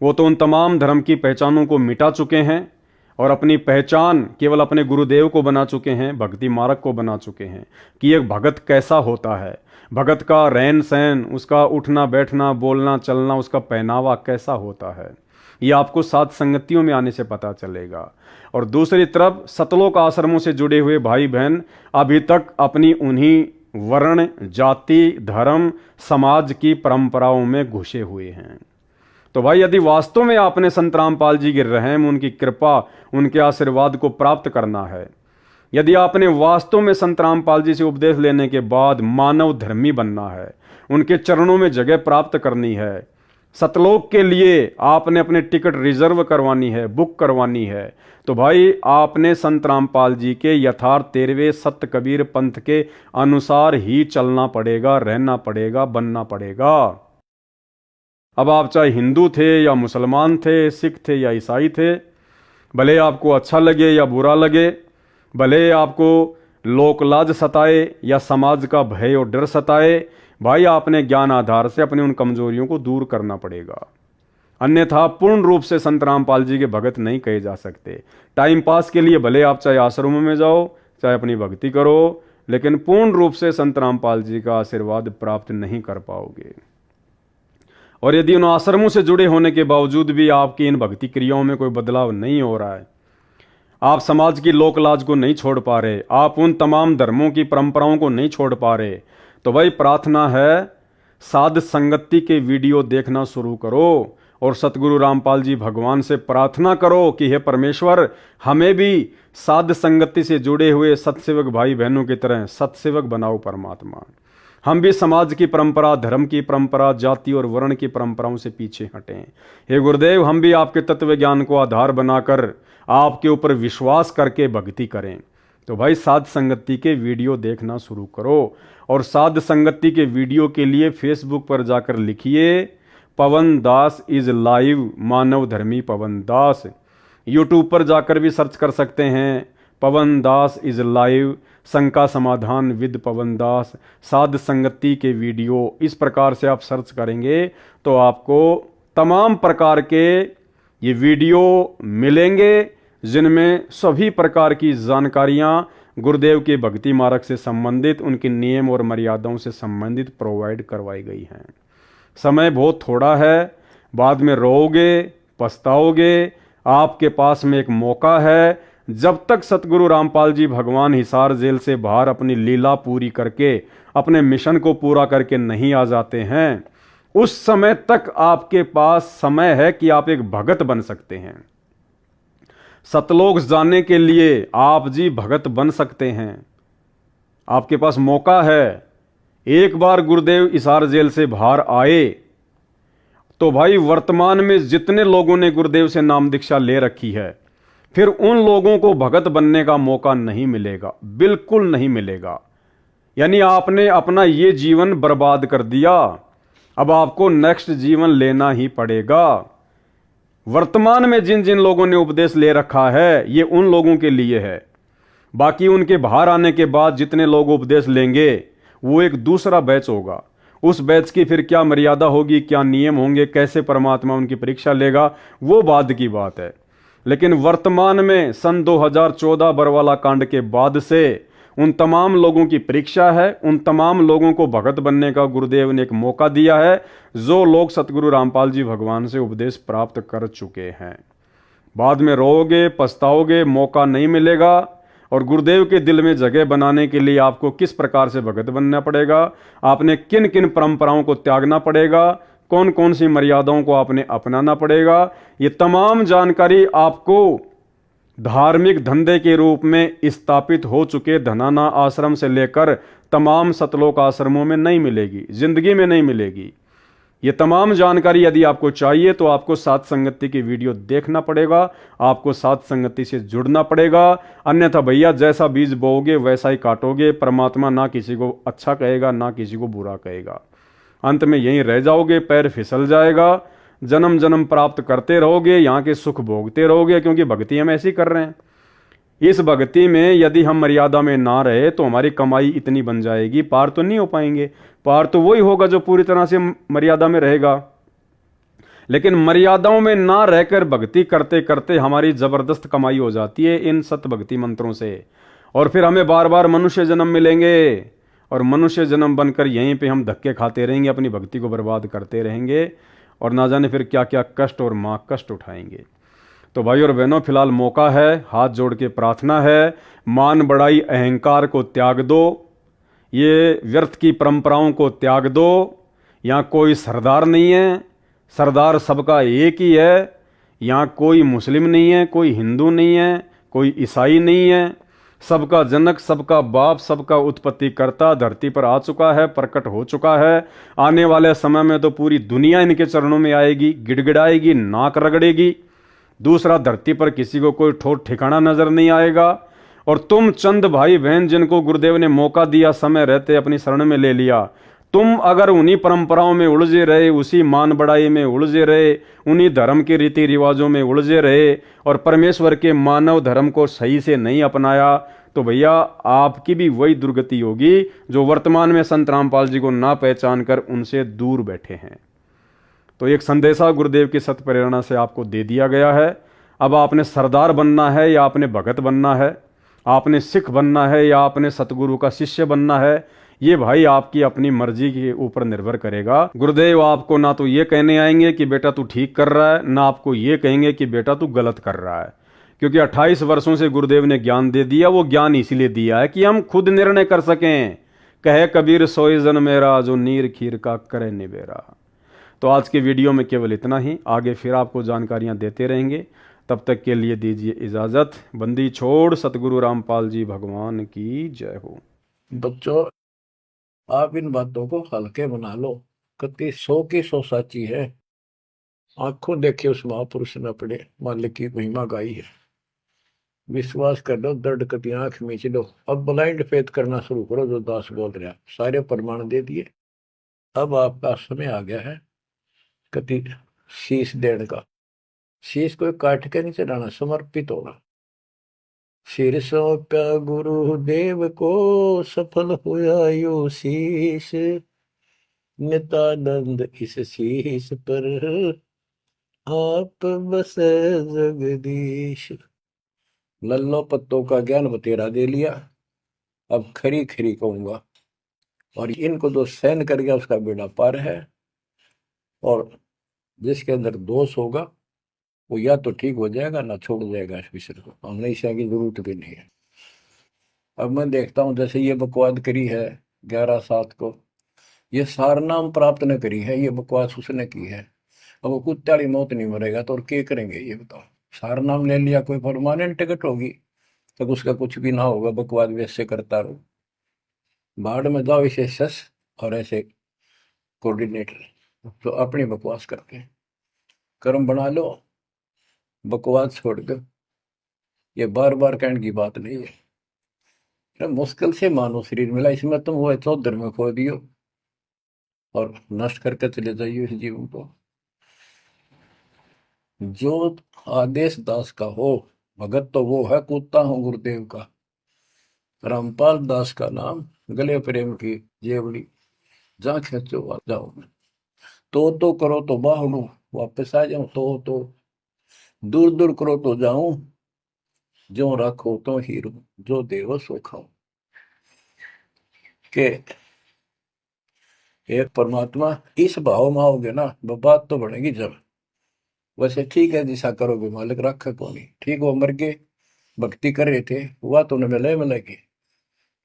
वो तो उन तमाम धर्म की पहचानों को मिटा चुके हैं और अपनी पहचान केवल अपने गुरुदेव को बना चुके हैं, भक्ति मार्ग को बना चुके हैं कि एक भगत कैसा होता है, भगत का रहन सहन, उसका उठना बैठना, बोलना चलना, उसका पहनावा कैसा होता है, ये आपको साध संगतियों में आने से पता चलेगा। और दूसरी तरफ सतलोक आश्रमों से जुड़े हुए भाई बहन अभी तक अपनी उन्हीं वर्ण, जाति, धर्म, समाज की परंपराओं में घुसे हुए हैं। तो भाई यदि वास्तव में आपने संत रामपाल जी की रहम, उनकी कृपा, उनके आशीर्वाद को प्राप्त करना है, यदि आपने वास्तव में संत रामपाल जी से उपदेश लेने के बाद मानव धर्मी बनना है, उनके चरणों में जगह प्राप्त करनी है, सतलोक के लिए आपने अपने टिकट रिजर्व करवानी है, बुक करवानी है, तो भाई आपने संत रामपाल जी के यथार्थ 13वें सत्य कबीर पंथ के अनुसार ही चलना पड़ेगा, रहना पड़ेगा, बनना पड़ेगा। अब आप चाहे हिंदू थे या मुसलमान थे, सिख थे या ईसाई थे, भले आपको अच्छा लगे या बुरा लगे, भले आपको लोक लाज सताए या समाज का भय और डर सताए, भाई आपने ज्ञान आधार से अपनी उन कमजोरियों को दूर करना पड़ेगा। अन्यथा पूर्ण रूप से संत रामपाल जी के भगत नहीं कहे जा सकते। टाइम पास के लिए भले आप चाहे आश्रमों में जाओ, चाहे अपनी भक्ति करो, लेकिन पूर्ण रूप से संत रामपाल जी का आशीर्वाद प्राप्त नहीं कर पाओगे। और यदि उन आश्रमों से जुड़े होने के बावजूद भी आपकी इन भक्ति क्रियाओं में कोई बदलाव नहीं हो रहा है, आप समाज की लोक लाज को नहीं छोड़ पा रहे, आप उन तमाम धर्मों की परंपराओं को नहीं छोड़ पा रहे, तो भाई प्रार्थना है साध संगति के वीडियो देखना शुरू करो और सतगुरु रामपाल जी भगवान से प्रार्थना करो कि हे परमेश्वर, हमें भी साध संगति से जुड़े हुए सत्सेवक भाई बहनों की तरह सत्सेवक बनाओ परमात्मा। हम भी समाज की परंपरा, धर्म की परंपरा, जाति और वर्ण की परंपराओं से पीछे हटें। हे गुरुदेव, हम भी आपके तत्व ज्ञान को आधार बनाकर आपके ऊपर विश्वास करके भक्ति करें। तो भाई साध संगति के वीडियो देखना शुरू करो और साध संगति के वीडियो के लिए फेसबुक पर जाकर लिखिए पवन दास इज लाइव, मानव धर्मी पवन दास। यूट्यूब पर जाकर भी सर्च कर सकते हैं पवन दास इज लाइव, शंका समाधान विद पवन दास, साध संगति के वीडियो। इस प्रकार से आप सर्च करेंगे तो आपको तमाम प्रकार के ये वीडियो मिलेंगे जिनमें सभी प्रकार की जानकारियां गुरुदेव के भक्ति मार्ग से संबंधित, उनके नियम और मर्यादाओं से संबंधित प्रोवाइड करवाई गई हैं। समय बहुत थोड़ा है, बाद में रोओगे, पछताओगे। आपके पास में एक मौका है, जब तक सतगुरु रामपाल जी भगवान हिसार जेल से बाहर अपनी लीला पूरी करके अपने मिशन को पूरा करके नहीं आ जाते हैं, उस समय तक आपके पास समय है कि आप एक भगत बन सकते हैं। सतलोक जाने के लिए आप जी भगत बन सकते हैं, आपके पास मौका है। एक बार गुरुदेव हिसार जेल से बाहर आए तो भाई वर्तमान में जितने लोगों ने गुरुदेव से नाम दीक्षा ले रखी है, फिर उन लोगों को भगत बनने का मौका नहीं मिलेगा, बिल्कुल नहीं मिलेगा। यानी आपने अपना ये जीवन बर्बाद कर दिया, अब आपको नेक्स्ट जीवन लेना ही पड़ेगा। वर्तमान में जिन जिन लोगों ने उपदेश ले रखा है, ये उन लोगों के लिए है। बाकी उनके बाहर आने के बाद जितने लोग उपदेश लेंगे वो एक दूसरा बैच होगा। उस बैच की फिर क्या मर्यादा होगी, क्या नियम होंगे, कैसे परमात्मा उनकी परीक्षा लेगा, वो बाद की बात है। लेकिन वर्तमान में सन 2014 बरवाला कांड के बाद से उन तमाम लोगों की परीक्षा है, उन तमाम लोगों को भगत बनने का गुरुदेव ने एक मौका दिया है, जो लोग सतगुरु रामपाल जी भगवान से उपदेश प्राप्त कर चुके हैं। बाद में रोओगे, पछताओगे, मौका नहीं मिलेगा। और गुरुदेव के दिल में जगह बनाने के लिए आपको किस प्रकार से भगत बनना पड़ेगा, आपने किन किन परंपराओं को त्यागना पड़ेगा, कौन कौन सी मर्यादाओं को आपने अपनाना पड़ेगा, ये तमाम जानकारी आपको धार्मिक धंधे के रूप में स्थापित हो चुके धनाना आश्रम से लेकर तमाम सतलोक आश्रमों में नहीं मिलेगी, जिंदगी में नहीं मिलेगी। ये तमाम जानकारी यदि आपको चाहिए तो आपको साथ संगति की वीडियो देखना पड़ेगा, आपको साथ संगति से जुड़ना पड़ेगा। अन्यथा भैया जैसा बीज बोओगे वैसा ही काटोगे। परमात्मा ना किसी को अच्छा कहेगा ना किसी को बुरा कहेगा, अंत में यहीं रह जाओगे, पैर फिसल जाएगा, जन्म जन्म प्राप्त करते रहोगे, यहाँ के सुख भोगते रहोगे, क्योंकि भक्ति हम ऐसी कर रहे हैं। इस भक्ति में यदि हम मर्यादा में ना रहे तो हमारी कमाई इतनी बन जाएगी, पार तो नहीं हो पाएंगे। पार तो वही होगा जो पूरी तरह से मर्यादा में रहेगा। लेकिन मर्यादाओं में ना रहकर भक्ति करते करते हमारी जबरदस्त कमाई हो जाती है इन सत भक्ति मंत्रों से, और फिर हमें बार बार मनुष्य जन्म मिलेंगे, और मनुष्य जन्म बनकर यहीं पे हम धक्के खाते रहेंगे, अपनी भक्ति को बर्बाद करते रहेंगे, और ना जाने फिर क्या क्या कष्ट और माँ कष्ट उठाएंगे। तो भाई और बहनों, फिलहाल मौका है, हाथ जोड़ के प्रार्थना है, मान बढ़ाई अहंकार को त्याग दो, ये व्यर्थ की परंपराओं को त्याग दो। यहाँ कोई सरदार नहीं है, सरदार सबका एक ही है। यहाँ कोई मुस्लिम नहीं है, कोई हिंदू नहीं है, कोई ईसाई नहीं है। सबका जनक, सबका बाप, सबका उत्पत्तिकर्ता धरती पर आ चुका है, प्रकट हो चुका है। आने वाले समय में तो पूरी दुनिया इनके चरणों में आएगी, गिड़गिड़ाएगी, नाक रगड़ेगी। दूसरा, धरती पर किसी को कोई ठोर ठिकाना नजर नहीं आएगा। और तुम चंद भाई बहन जिनको गुरुदेव ने मौका दिया, समय रहते अपनी शरण में ले लिया, तुम अगर उन्हीं परंपराओं में उलझे रहे, उसी मान बढ़ाई में उलझे रहे, उन्हीं धर्म के रीति रिवाजों में उलझे रहे और परमेश्वर के मानव धर्म को सही से नहीं अपनाया, तो भैया आपकी भी वही दुर्गति होगी जो वर्तमान में संत रामपाल जी को ना पहचान कर उनसे दूर बैठे हैं। तो एक संदेशा गुरुदेव की सत प्रेरणा से आपको दे दिया गया है। अब आपने सरदार बनना है या आपने भगत बनना है, आपने सिख बनना है या आपने सतगुरु का शिष्य बनना है, ये भाई आपकी अपनी मर्जी के ऊपर निर्भर करेगा। गुरुदेव आपको ना तो ये कहने आएंगे कि बेटा तू ठीक कर रहा है, ना आपको ये कहेंगे कि बेटा तू गलत कर रहा है, क्योंकि 28 वर्षों से गुरुदेव ने ज्ञान दे दिया। वो ज्ञान इसलिए दिया है कि हम खुद निर्णय कर सकें। कहे कबीर सोए जन मेरा, जो नीर खीर का करे निबेरा। तो आज के वीडियो में केवल इतना ही, आगे फिर आपको जानकारियां देते रहेंगे। तब तक के लिए दीजिए इजाजत। बंदी छोड़ सतगुरु रामपाल जी भगवान की जय हो। बच्चों, आप इन बातों को हल्के बना लो, कति 100 की 100 साची है। आंखों देखे उस महापुरुष ने अपने मालिक की महिमा गाई है। विश्वास कर लो, दर्द कति आंख मीच लो। अब ब्लाइंड फेथ करना शुरू करो, जो दास बोल रहा, सारे प्रमाण दे दिए। अब आपका समय आ गया है कति शीश देने का। शीश को काट के नहीं चढ़ाना, समर्पित होना। सिर सौंप्या गुरुदेव को, सफल हुआ यो शीश। नित्यानंद इस शीश पर, आप बस जगदीश। लल्लो पत्तों का ज्ञान बतेरा दे लिया, अब खरी खरी कहूंगा। और इनको जो सहन कर गया उसका बेड़ा पार है। और जिसके अंदर दोष होगा वो या तो ठीक हो जाएगा ना छोड़ जाएगा इस विषय को। हमने ईशा की जरूरत भी नहीं है। अब मैं देखता हूँ जैसे ये बकवाद करी है 11/7 को, ये सारनाम प्राप्त न करी है, ये बकवास उसने की है। अब वो कुत्ते वाली मौत नहीं मरेगा तो और क्या करेंगे ये बताओ। सारनाम ले लिया, कोई परमानेंट टिकट होगी तब उसका कुछ भी ना होगा, बकवाद वैसे करता रहो। बाढ़ में जाओ इसे सस और ऐसे कोऑर्डिनेटर तो अपनी बकवास करके कर्म बना लो। बकवास छोड़ कर, ये बार बार कहने की बात नहीं है। मुश्किल से मानो शरीर मिला, इसमें तुम वो चौधर में खो दियो और नष्ट करके चले जाइए इस जीवन को। जो आदेश दास का हो, भगत तो वो है, कूदता हूँ गुरुदेव का। रामपाल दास का नाम, गले प्रेम की जेवड़ी, जा खेचो जाओ मैं। तो करो तो बाहू, वापस आ जाऊं तो दूर दूर करो तो जाऊं। जो रखो तो हीरो, जो देवो सो खाओ। कि एक परमात्मा इस भाव में आओगे ना, वो बात तो बनेगी जब। वैसे ठीक है, दिशा करोगे मालिक रखा को नहीं, ठीक वो मर गए, भक्ति कर रहे थे, हुआ तो उन्हें मिले मिलेगी,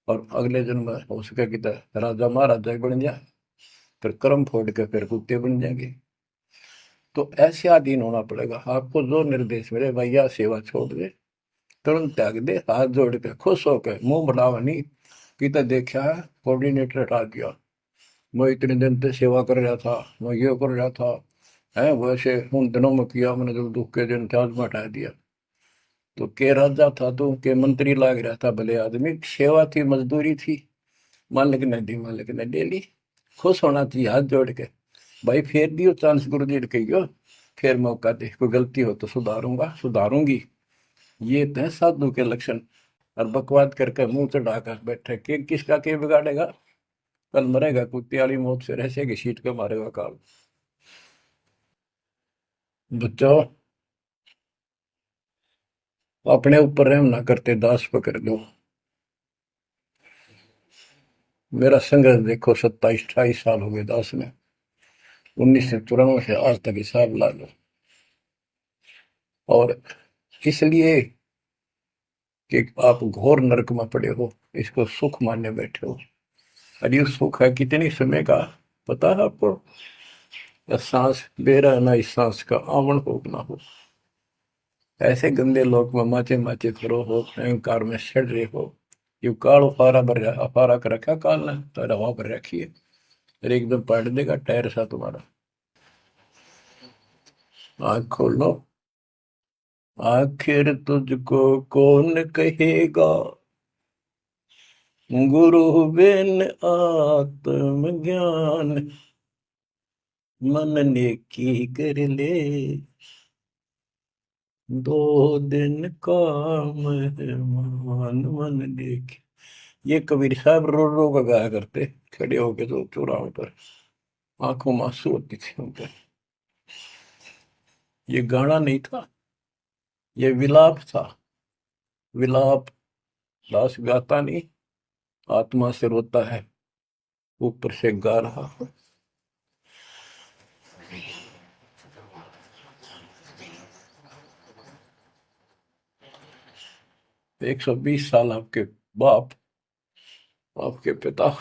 और अगले जन्म में हो सके कि राजा महाराजा ही बन जाए, फिर कर्म फोड़ के फिर कुत्ते बन जाएंगे। तो ऐसे अधीन होना पड़ेगा आपको। जो निर्देश मिले, भैया सेवा छोड़ दे, तुरंत त्याग दे, हाथ जोड़ के खुश होकर, मुंह बनावा नहीं कि तो देखा है कोऑर्डिनेटर हटा दिया, मैं इतने दिन से सेवा कर रहा था, मैं ये कर रहा था, है वैसे उन दिनों में किया मैंने, जब दुख के दिन थे आज में हटा दिया। तो के राजा था तो के मंत्री लाग रहा था, भले आदमी, सेवा थी, मजदूरी थी, मालिक ने दी, मालिक ने ले ली। खुश होना चाहिए हाथ जोड़ के, भाई फेर दियो चांस, गुरु जी ने कहियो, फिर मौका दे, कोई गलती हो तो सुधारूंगा, सुधारूंगी। ये तो साधु के लक्षण। और बकवाद करके मुंह चढ़ाकर बैठे, के किसका के बिगाड़ेगा, कल मरेगा कुत्ते वाली मौत से, रहसे की सीट के मारेगा काल। बच्चों, अपने ऊपर रहम ना करते, दास पकड़ लो। मेरा संघर्ष देखो, 27-28 साल हो गए दास में, 1994 से आज तक हिसाब ला लो। और इसलिए कि आप घोर नरक में पड़े हो, इसको सुख मानने बैठे हो। अरे सुख है कितने समय का पता है आपको? या सांस बेरा ना, इस सांस का आवण हो ना हो, ऐसे गंदे लोग में माचे माचे खरो हो, अहंकार में सड़ रहे हो। यू काल अफारा कर रखा काल ने, तो हवा पर रखिए, फिर एकदम पलट देगा टायर सा तुम्हारा। आँख खोल लो, आखिर तुझको कौन कहेगा, गुरु बिन आत्म ज्ञान, मन ने की कर ले, 2 दिन काम है मान, मन देख। ये कबीर साहब रो रो का गाया करते, खड़े होके तो चौराहों पर, आंखों में आंसू होती थी उनके। ये गाना नहीं था, ये विलाप था। विलाप दास गाता नहीं, आत्मा से रोता है, ऊपर से गा रहा। 120 साल आपके बाप, आपके पिता,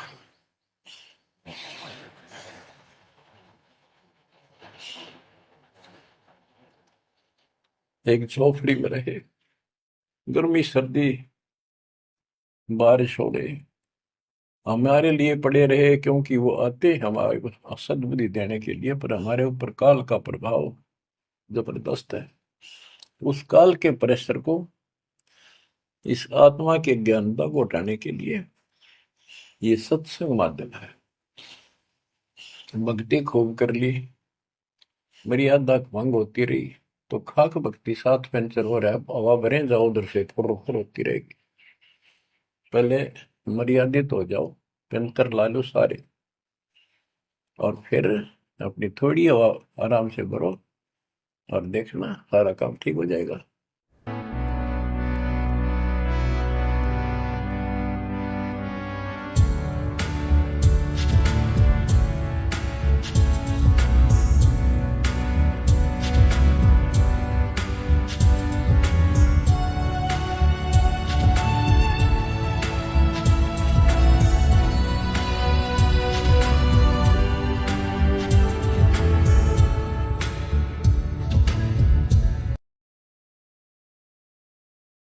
एक झोपड़ी में रहे, गर्मी सर्दी बारिश हो रही, हमारे लिए पड़े रहे, क्योंकि वो आते हमारे को सद्बुद्धि देने के लिए, पर हमारे ऊपर काल का प्रभाव जबरदस्त है। उस काल के प्रेशर को इस आत्मा के ज्ञानता को उठाने के लिए ये सत्संग माध्यम है। भक्ति खूब कर ली, मर्यादा भंग होती रही, तो खाक भक्ति साथ पंचर हो रहा है, हवा भरे जाओ उधर से, फुर होती रहेगी। पहले मर्यादित हो जाओ, पंचर ला लो सारे, और फिर अपनी थोड़ी हवा आराम से भरो, और देखना सारा काम ठीक हो जाएगा।